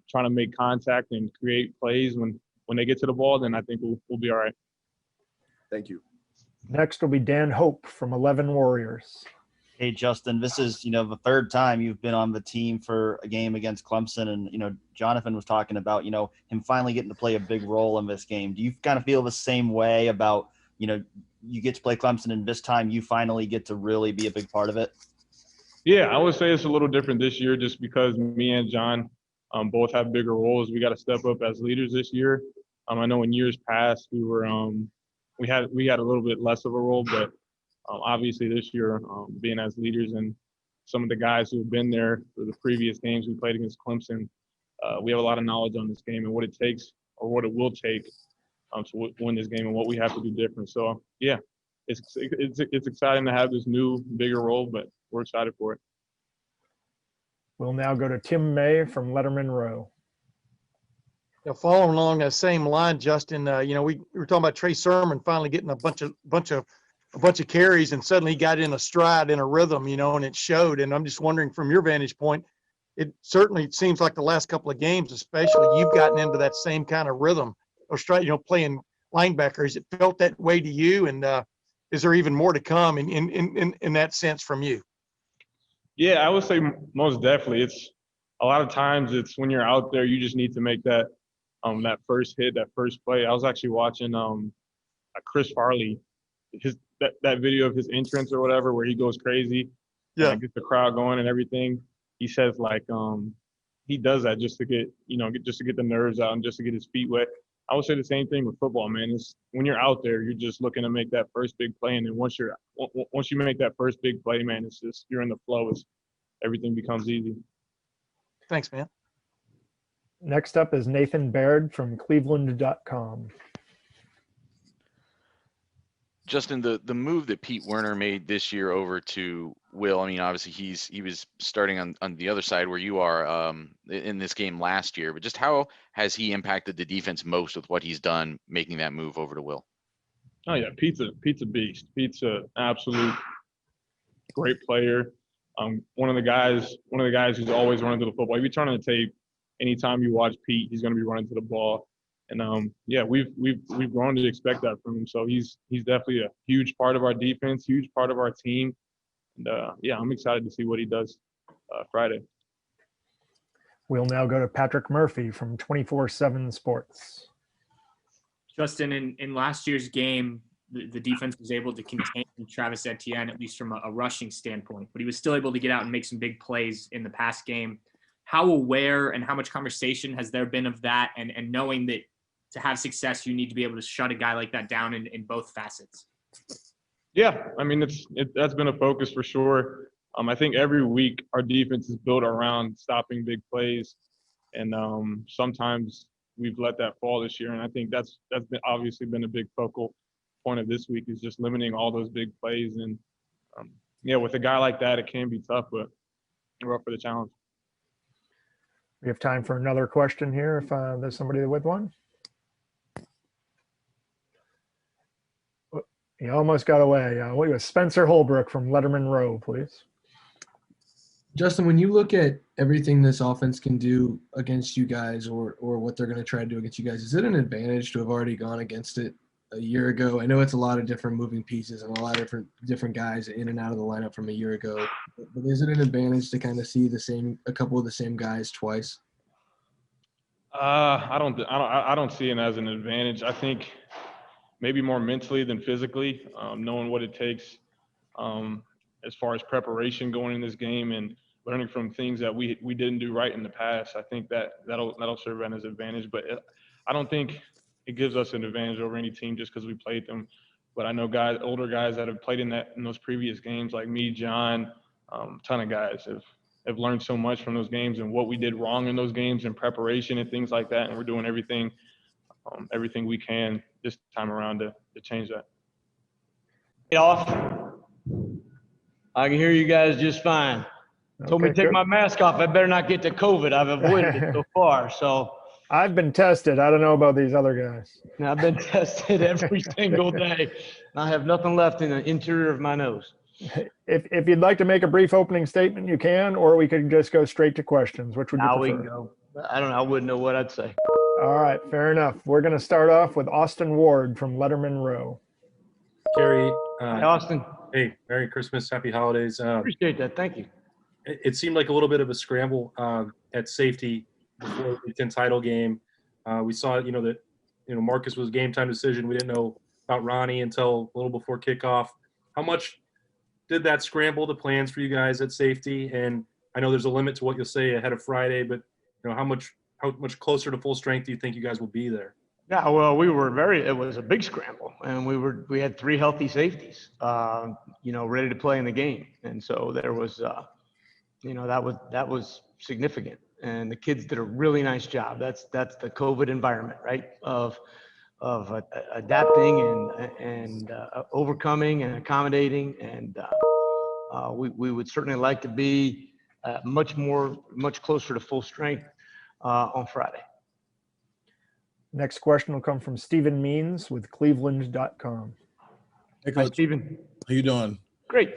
trying to make contact and create plays when they get to the ball, then I think we'll be all right. Thank you. Next will be Dan Hope from 11 Warriors. Hey, Justin, this is, the third time you've been on the team for a game against Clemson. And, Jonathan was talking about, him finally getting to play a big role in this game. Do you kind of feel the same way about, you get to play Clemson and this time you finally get to really be a big part of it? Yeah, I would say it's a little different this year just because me and John both have bigger roles. We got to step up as leaders this year. I know in years past we had a little bit less of a role, but obviously this year being as leaders and some of the guys who have been there for the previous games we played against Clemson, we have a lot of knowledge on this game and what it takes or what it will take to win this game and what we have to do different. So yeah, it's exciting to have this new bigger role, but we're excited for it. We'll now go to Tim May from Letterman Row. Following along that same line, Justin, we were talking about Trey Sermon finally getting a bunch of carries, and suddenly he got in a stride, in a rhythm, and it showed. And I'm just wondering, from your vantage point, it certainly seems like the last couple of games, especially, you've gotten into that same kind of rhythm or stride, playing linebacker. Has it felt that way to you? And is there even more to come in that sense from you? Yeah, I would say most definitely. It's a lot of times it's when you're out there, you just need to make that that first hit, that first play. I was actually watching Chris Farley, that video of his entrance or whatever, where he goes crazy, and gets the crowd going and everything. He says he does that just to get the nerves out and just to get his feet wet. I would say the same thing with football, man. It's when you're out there, you're just looking to make that first big play, and then once you make that first big play, man, it's just you're in the flow. Everything becomes easy. Thanks, man. Next up is Nathan Baird from Cleveland.com. Justin, the move that Pete Werner made this year over to Will, I mean, obviously he was starting on the other side where you are in this game last year, but just how has he impacted the defense most with what he's done making that move over to Will? Oh yeah, Pete's a beast. Pete's an absolute great player. One of the guys who's always running to the football. If you turn on the tape, anytime you watch Pete, he's going to be running to the ball. And we've grown to expect that from him. So he's definitely a huge part of our defense, huge part of our team. And I'm excited to see what he does Friday. We'll now go to Patrick Murphy from 24/7 Sports. Justin, in last year's game, the defense was able to contain Travis Etienne, at least from a rushing standpoint, but he was still able to get out and make some big plays in the pass game. How aware and how much conversation has there been of that, and knowing that to have success, you need to be able to shut a guy like that down in both facets? Yeah, I mean, that's been a focus for sure. I think every week our defense is built around stopping big plays, and sometimes we've let that fall this year. And I think that's obviously been a big focal point of this week, is just limiting all those big plays. And with a guy like that, it can be tough, but we're up for the challenge. We have time for another question here if there's somebody with one. He almost got away. We have Spencer Holbrook from Letterman Row, please. Justin, when you look at everything this offense can do against you guys, or what they're going to try to do against you guys, is it an advantage to have already gone against it a year ago? I know it's a lot of different moving pieces and a lot of different guys in and out of the lineup from a year ago, but is it an advantage to kind of see a couple of the same guys twice? I don't see it as an advantage. I think maybe more mentally than physically, knowing what it takes as far as preparation going in this game and learning from things that we didn't do right in the past. I think that'll serve as an advantage, but I don't think it gives us an advantage over any team just because we played them. But I know older guys that have played in those previous games, like me, John, ton of guys have learned so much from those games and what we did wrong in those games and preparation and things like that. And we're doing everything we can this time around to change that. Hey, off. I can hear you guys just fine. Told me to take my mask off. I better not get the COVID. I've avoided it so far. So I've been tested. I don't know about these other guys. I've been tested every single day. I have nothing left in the interior of my nose. If you'd like to make a brief opening statement, you can, or we could just go straight to questions. Which would you prefer? We can go. I don't know. I wouldn't know what I'd say. All right, fair enough. We're going to start off with Austin Ward from Letterman Row. Kerry. Hey, Austin. Hey, Merry Christmas, Happy Holidays. Appreciate that. Thank you. It seemed like a little bit of a scramble at safety before the Big title game. We saw, that Marcus was game time decision. We didn't know about Ronnie until a little before kickoff. How much did that scramble the plans for you guys at safety? And I know there's a limit to what you'll say ahead of Friday, but how much closer to full strength do you think you guys will be there? Yeah, well, it was a big scramble, and we had 3 healthy safeties, ready to play in the game. And so there was, that was significant. And the kids did a really nice job. That's the COVID environment, right? Of adapting and overcoming and accommodating. And we would certainly like to be much closer to full strength on Friday. Next question will come from Stephen Means with Cleveland.com. Hey, Coach. Hi, Stephen. How you doing? Great.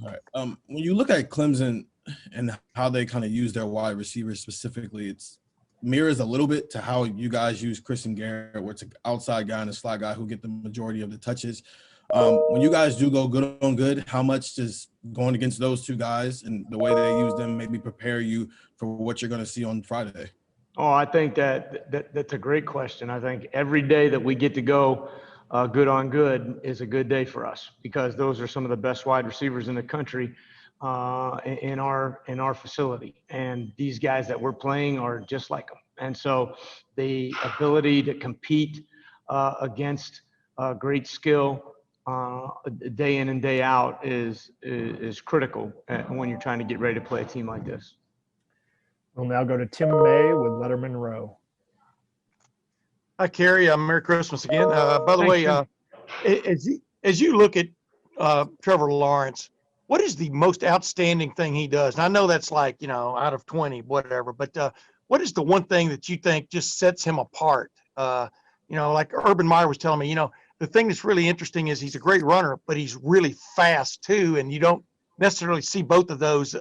All right. When you look at Clemson and how they kind of use their wide receivers specifically, it's mirrors a little bit to how you guys use Christian Garrett, where it's an outside guy and a slot guy who get the majority of the touches. When you guys do go good on good, how much does going against those 2 guys and the way they use them maybe prepare you for what you're going to see on Friday? Oh, I think that's a great question. I think every day that we get to go good on good is a good day for us, because those are some of the best wide receivers in the country in our facility. And these guys that we're playing are just like them. And so the ability to compete against great skill day in and day out is critical when you're trying to get ready to play a team like this. We'll now go to Tim May with Letterman Row. Hi, Kerry. Merry Christmas again. By the way, as you look at Trevor Lawrence, what is the most outstanding thing he does? And I know that's like, out of 20, whatever, but what is the one thing that you think just sets him apart? Like Urban Meyer was telling me, the thing that's really interesting is he's a great runner, but he's really fast too. And you don't necessarily see both of those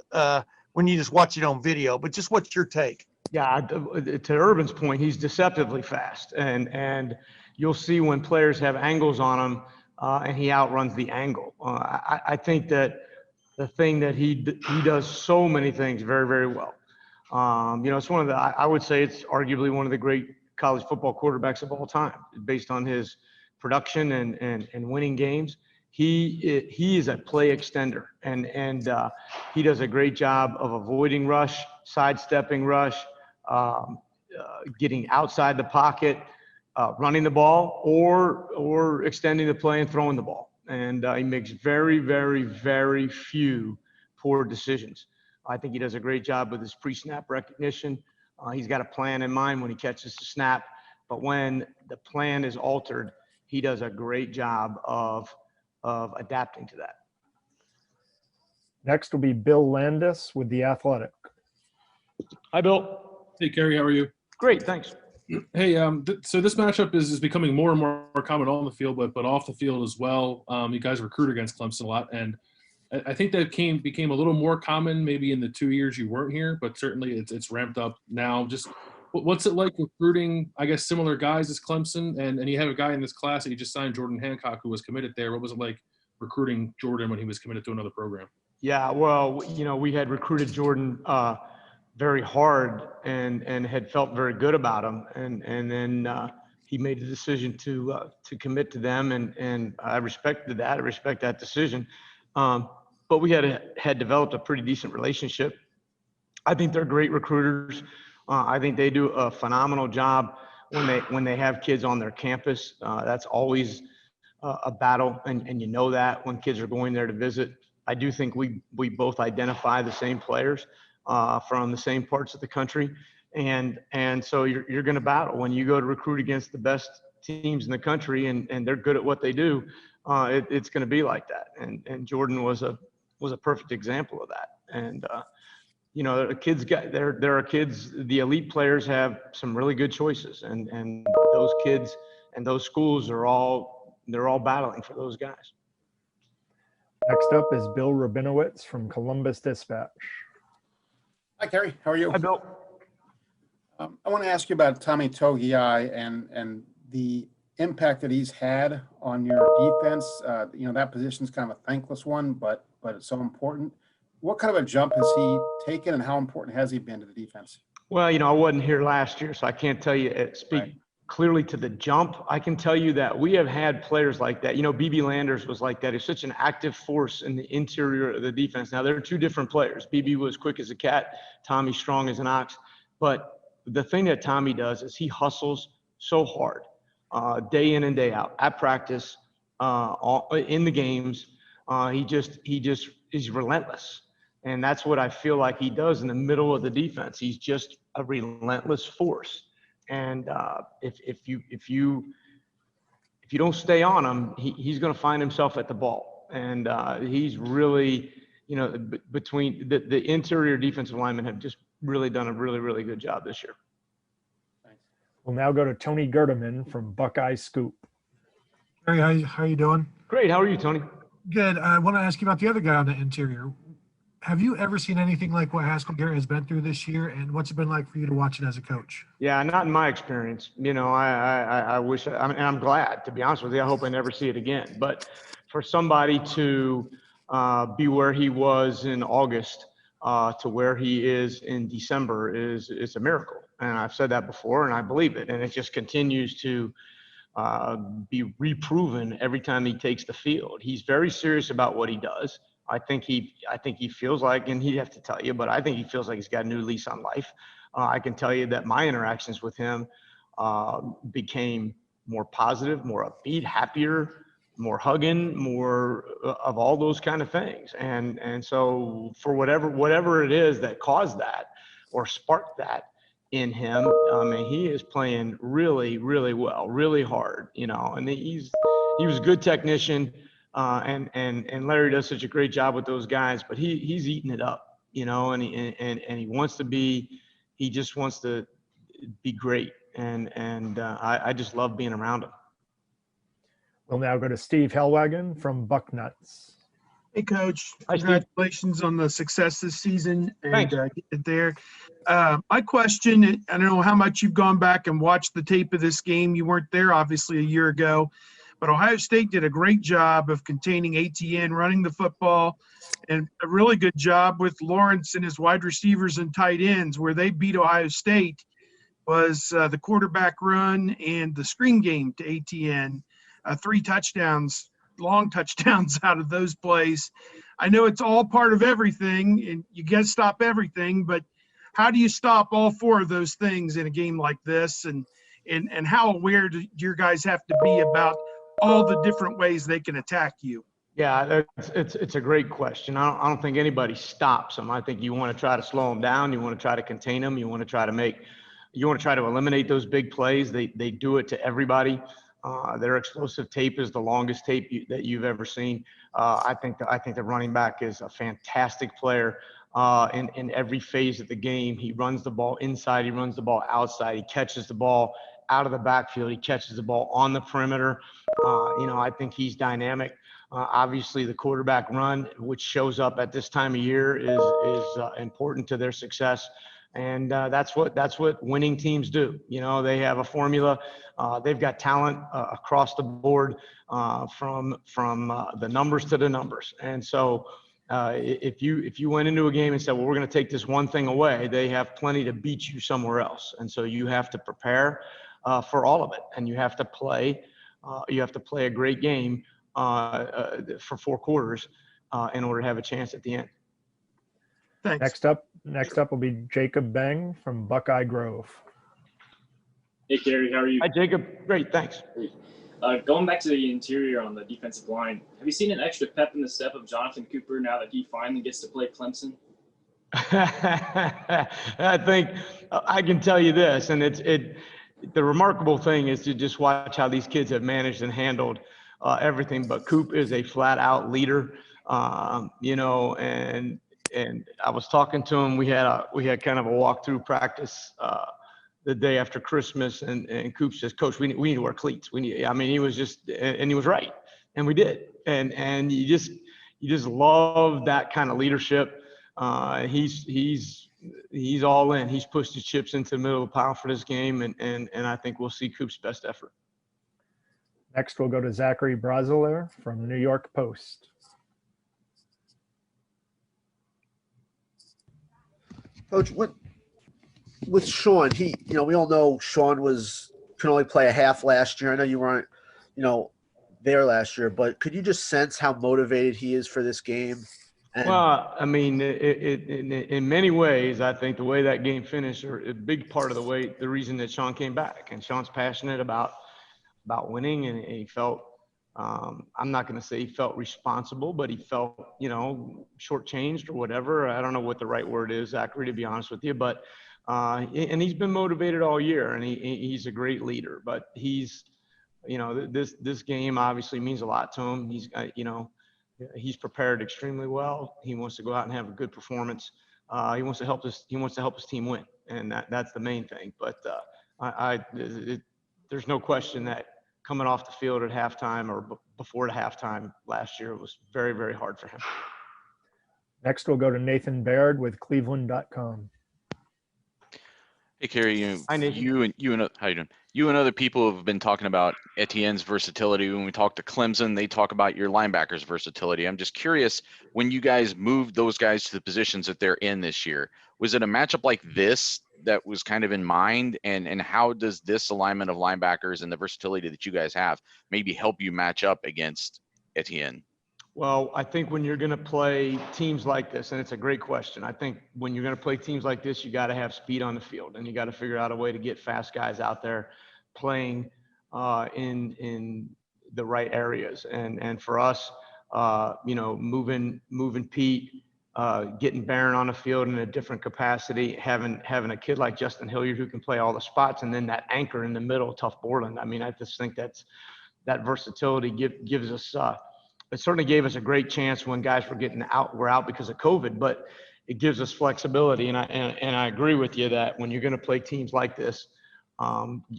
when you just watch it on video, but just what's your take? Yeah, to Urban's point, he's deceptively fast, and you'll see when players have angles on him, and he outruns the angle. I think that the thing that he does so many things very, very well. It's one of I would say it's arguably one of the great college football quarterbacks of all time, based on his production and winning games. He is a play extender, and he does a great job of avoiding rush, sidestepping rush, getting outside the pocket, running the ball, or extending the play and throwing the ball. And he makes very, very, very few poor decisions. I think he does a great job with his pre-snap recognition. He's got a plan in mind when he catches the snap, but when the plan is altered, he does a great job of adapting to that. Next will be Bill Landis with The Athletic. Hi, Bill. Hey, Kerry, how are you? Great, thanks. Hey, so this matchup is becoming more and more common on the field, but off the field as well. You guys recruit against Clemson a lot, and I think that became a little more common maybe in the 2 years you weren't here, but certainly it's ramped up now. Just what's it like recruiting, I guess, similar guys as Clemson? And you have a guy in this class that you just signed, Jordan Hancock, who was committed there. What was it like recruiting Jordan when he was committed to another program? Yeah, well, we had recruited Jordan very hard and had felt very good about him. And then he made the decision to commit to them. And I respected that. I respect that decision. But we had developed a pretty decent relationship. I think they're great recruiters. I think they do a phenomenal job when they have kids on their campus. That's always a battle, and you know that when kids are going there to visit. I do think we both identify the same players from the same parts of the country, and so you're going to battle when you go to recruit against the best teams in the country, and they're good at what they do. It's going to be like that, and Jordan was a perfect example of that. And the kids there are kids. The elite players have some really good choices, and those kids and those schools are all battling for those guys. Next up is Bill Rabinowitz from Columbus Dispatch. Hi, Kerry. How are you? Hi, Bill. I want to ask you about Tommy Togiai and the impact that he's had on your defense. That position is kind of a thankless one, but it's so important. What kind of a jump has he taken, and how important has he been to the defense? Well, I wasn't here last year, so I can't tell you clearly to the jump. I can tell you that we have had players like that. You know, BB Landers was like that. He's such an active force in the interior of the defense. Now, they're two different players. BB was quick as a cat. Tommy's strong as an ox. But the thing that Tommy does is he hustles so hard, day in and day out, at practice, in the games. He's relentless. And that's what I feel like he does in the middle of the defense. He's just a relentless force. And if you don't stay on him, he's going to find himself at the ball. And he's really, you know, between the interior defensive linemen have just really done a really, really good job this year. We'll now go to Tony Girderman from Buckeyes Scoop. Harry, how you doing? Great. How are you, Tony? Good. I want to ask you about the other guy on the interior. Have you ever seen anything like what Haskell Garrett has been through this year, and what's it been like for you to watch it as a coach? Yeah, not in my experience. You know, I wish, and I'm glad, to be honest with you. I hope I never see it again. But for somebody to be where he was in August to where he is in December is a miracle. And I've said that before, and I believe it. And it just continues to be reproven every time he takes the field. He's very serious about what he does. I think he feels like, and he'd have to tell you, but I think he feels like he's got a new lease on life. I can tell you that my interactions with him became more positive, more upbeat, happier, more hugging, more of all those kind of things. And so for whatever it is that caused that or sparked that in him, I mean, he is playing really, really well, really hard, you know, and he was a good technician. And Larry does such a great job with those guys, but he's eating it up, you know, and he just wants to be great. And I just love being around him. We'll now go to Steve Hellwagon from Bucknuts. Hey, Coach. Hi, Steve. Congratulations on the success this season. Thanks. And get there. My question, I don't know how much you've gone back and watched the tape of this game. You weren't there, obviously, a year ago. But Ohio State did a great job of containing ATN, running the football, and a really good job with Lawrence and his wide receivers and tight ends. Where they beat Ohio State was the quarterback run and the screen game to ATN. 3 touchdowns, long touchdowns out of those plays. I know it's all part of everything, and you got to stop everything, but how do you stop all 4 of those things in a game like this? And how aware do your guys have to be about all the different ways they can attack you? Yeah, it's a great question. I don't think anybody stops them. I think you want to try to slow them down. You want to try to contain them. You want to try to eliminate those big plays. They do it to everybody. Their explosive tape is the longest tape that you've ever seen. I think the running back is a fantastic player in every phase of the game. He runs the ball inside. He runs the ball outside. He catches the ball out of the backfield. He catches the ball on the perimeter. You know, I think he's dynamic. Obviously, the quarterback run, which shows up at this time of year, is important to their success. And that's what winning teams do. You know, they have a formula. They've got talent across the board, from the numbers to the numbers. And so if you went into a game and said, well, we're going to take this one thing away, they have plenty to beat you somewhere else. And so you have to prepare for all of it, and you have to play a great game for 4 quarters in order to have a chance at the end. Thanks. Next up will be Jacob Beng from Buckeye Grove. Hey, Gary, how are you? Hi, Jacob. Great, thanks. Going back to the interior on the defensive line, have you seen an extra pep in the step of Jonathan Cooper now that he finally gets to play Clemson? I think I can tell you this, and the remarkable thing is to just watch how these kids have managed and handled everything. But Coop is a flat-out leader, you know, and I was talking to him. We had kind of a walkthrough practice the day after Christmas, and Coop says, "Coach, we need to wear cleats. He was just, and he was right, and we did. And you just love that kind of leadership. He's all in. He's pushed his chips into the middle of the pile for this game, and I think we'll see Coop's best effort. Next, we'll go to Zachary Braziler from the New York Post. Coach, with Sean, we all know Sean was could only play a half last year. I know you weren't, there last year, but could you just sense how motivated he is for this game? And Well, I mean, in many ways, I think the way that game finished, or a big part of the reason that Sean came back, and Sean's passionate about winning, and he felt, I'm not going to say he felt responsible, but he felt, shortchanged or whatever. I don't know what the right word is, Zachary, to be honest with you, but and he's been motivated all year, and he's a great leader. But he's, this game obviously means a lot to him. He's prepared extremely well. He wants to go out and have a good performance. He wants to help his team win, and that's the main thing. But there's no question that coming off the field at halftime or before the halftime last year was very, very hard for him. Next, we'll go to Nathan Baird with Cleveland.com. Hey, Kerry, Hi, Nathan. how you doing? You and other people have been talking about Etienne's versatility. When we talk to Clemson, they talk about your linebackers' versatility. I'm just curious, when you guys moved those guys to the positions that they're in this year, was it a matchup like this that was kind of in mind? And how does this alignment of linebackers and the versatility that you guys have maybe help you match up against Etienne? Well, I think when you're going to play teams like this, and it's a great question, I think when you're going to play teams like this, you got to have speed on the field, and you got to figure out a way to get fast guys out there playing in the right areas. And for us, moving Pete, getting Baird on the field in a different capacity, having a kid like Justin Hilliard who can play all the spots, and then that anchor in the middle, Tough Borland. I mean, I just think that versatility gives us. It certainly gave us a great chance when guys were out because of COVID, but it gives us flexibility. And I agree with you that when you're going to play teams like this,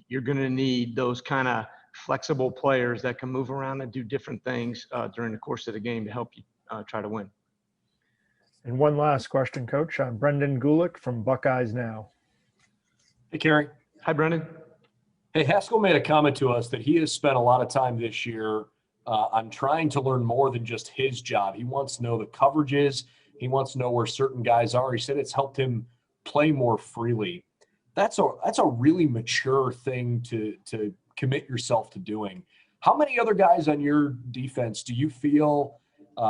you're going to need those kind of flexible players that can move around and do different things during the course of the game to help you try to win. And one last question, Coach. Brendan Gulick from Buckeyes Now. Hey, Kerry. Hi, Brendan. Hey, Haskell made a comment to us that he has spent a lot of time this year on trying to learn more than just his job. He wants to know the coverages. He wants to know where certain guys are. He said it's helped him play more freely. That's a really mature thing to commit yourself to doing. How many other guys on your defense do you feel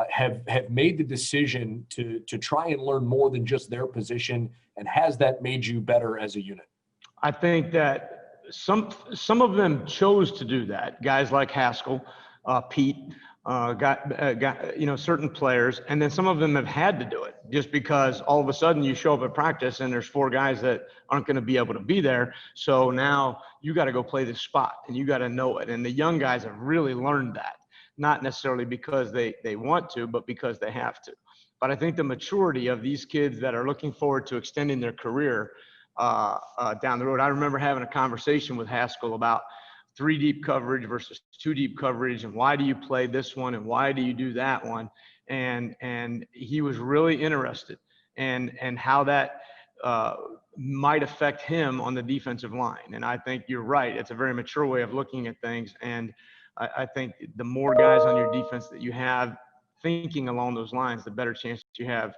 have made the decision to try and learn more than just their position, and has that made you better as a unit? I think that some of them chose to do that. Guys like Haskell, Pete, certain players, and then some of them have had to do it just because all of a sudden you show up at practice and there's 4 guys that aren't going to be able to be there. So now you got to go play this spot and you got to know it. And the young guys have really learned that, not necessarily because they want to, but because they have to. But I think the maturity of these kids that are looking forward to extending their career down the road. I remember having a conversation with Haskell about 3 deep coverage versus 2 deep coverage, and why do you play this one and why do you do that one? And he was really interested and how that might affect him on the defensive line. And I think you're right. It's a very mature way of looking at things. And I think the more guys on your defense that you have thinking along those lines, the better chance you have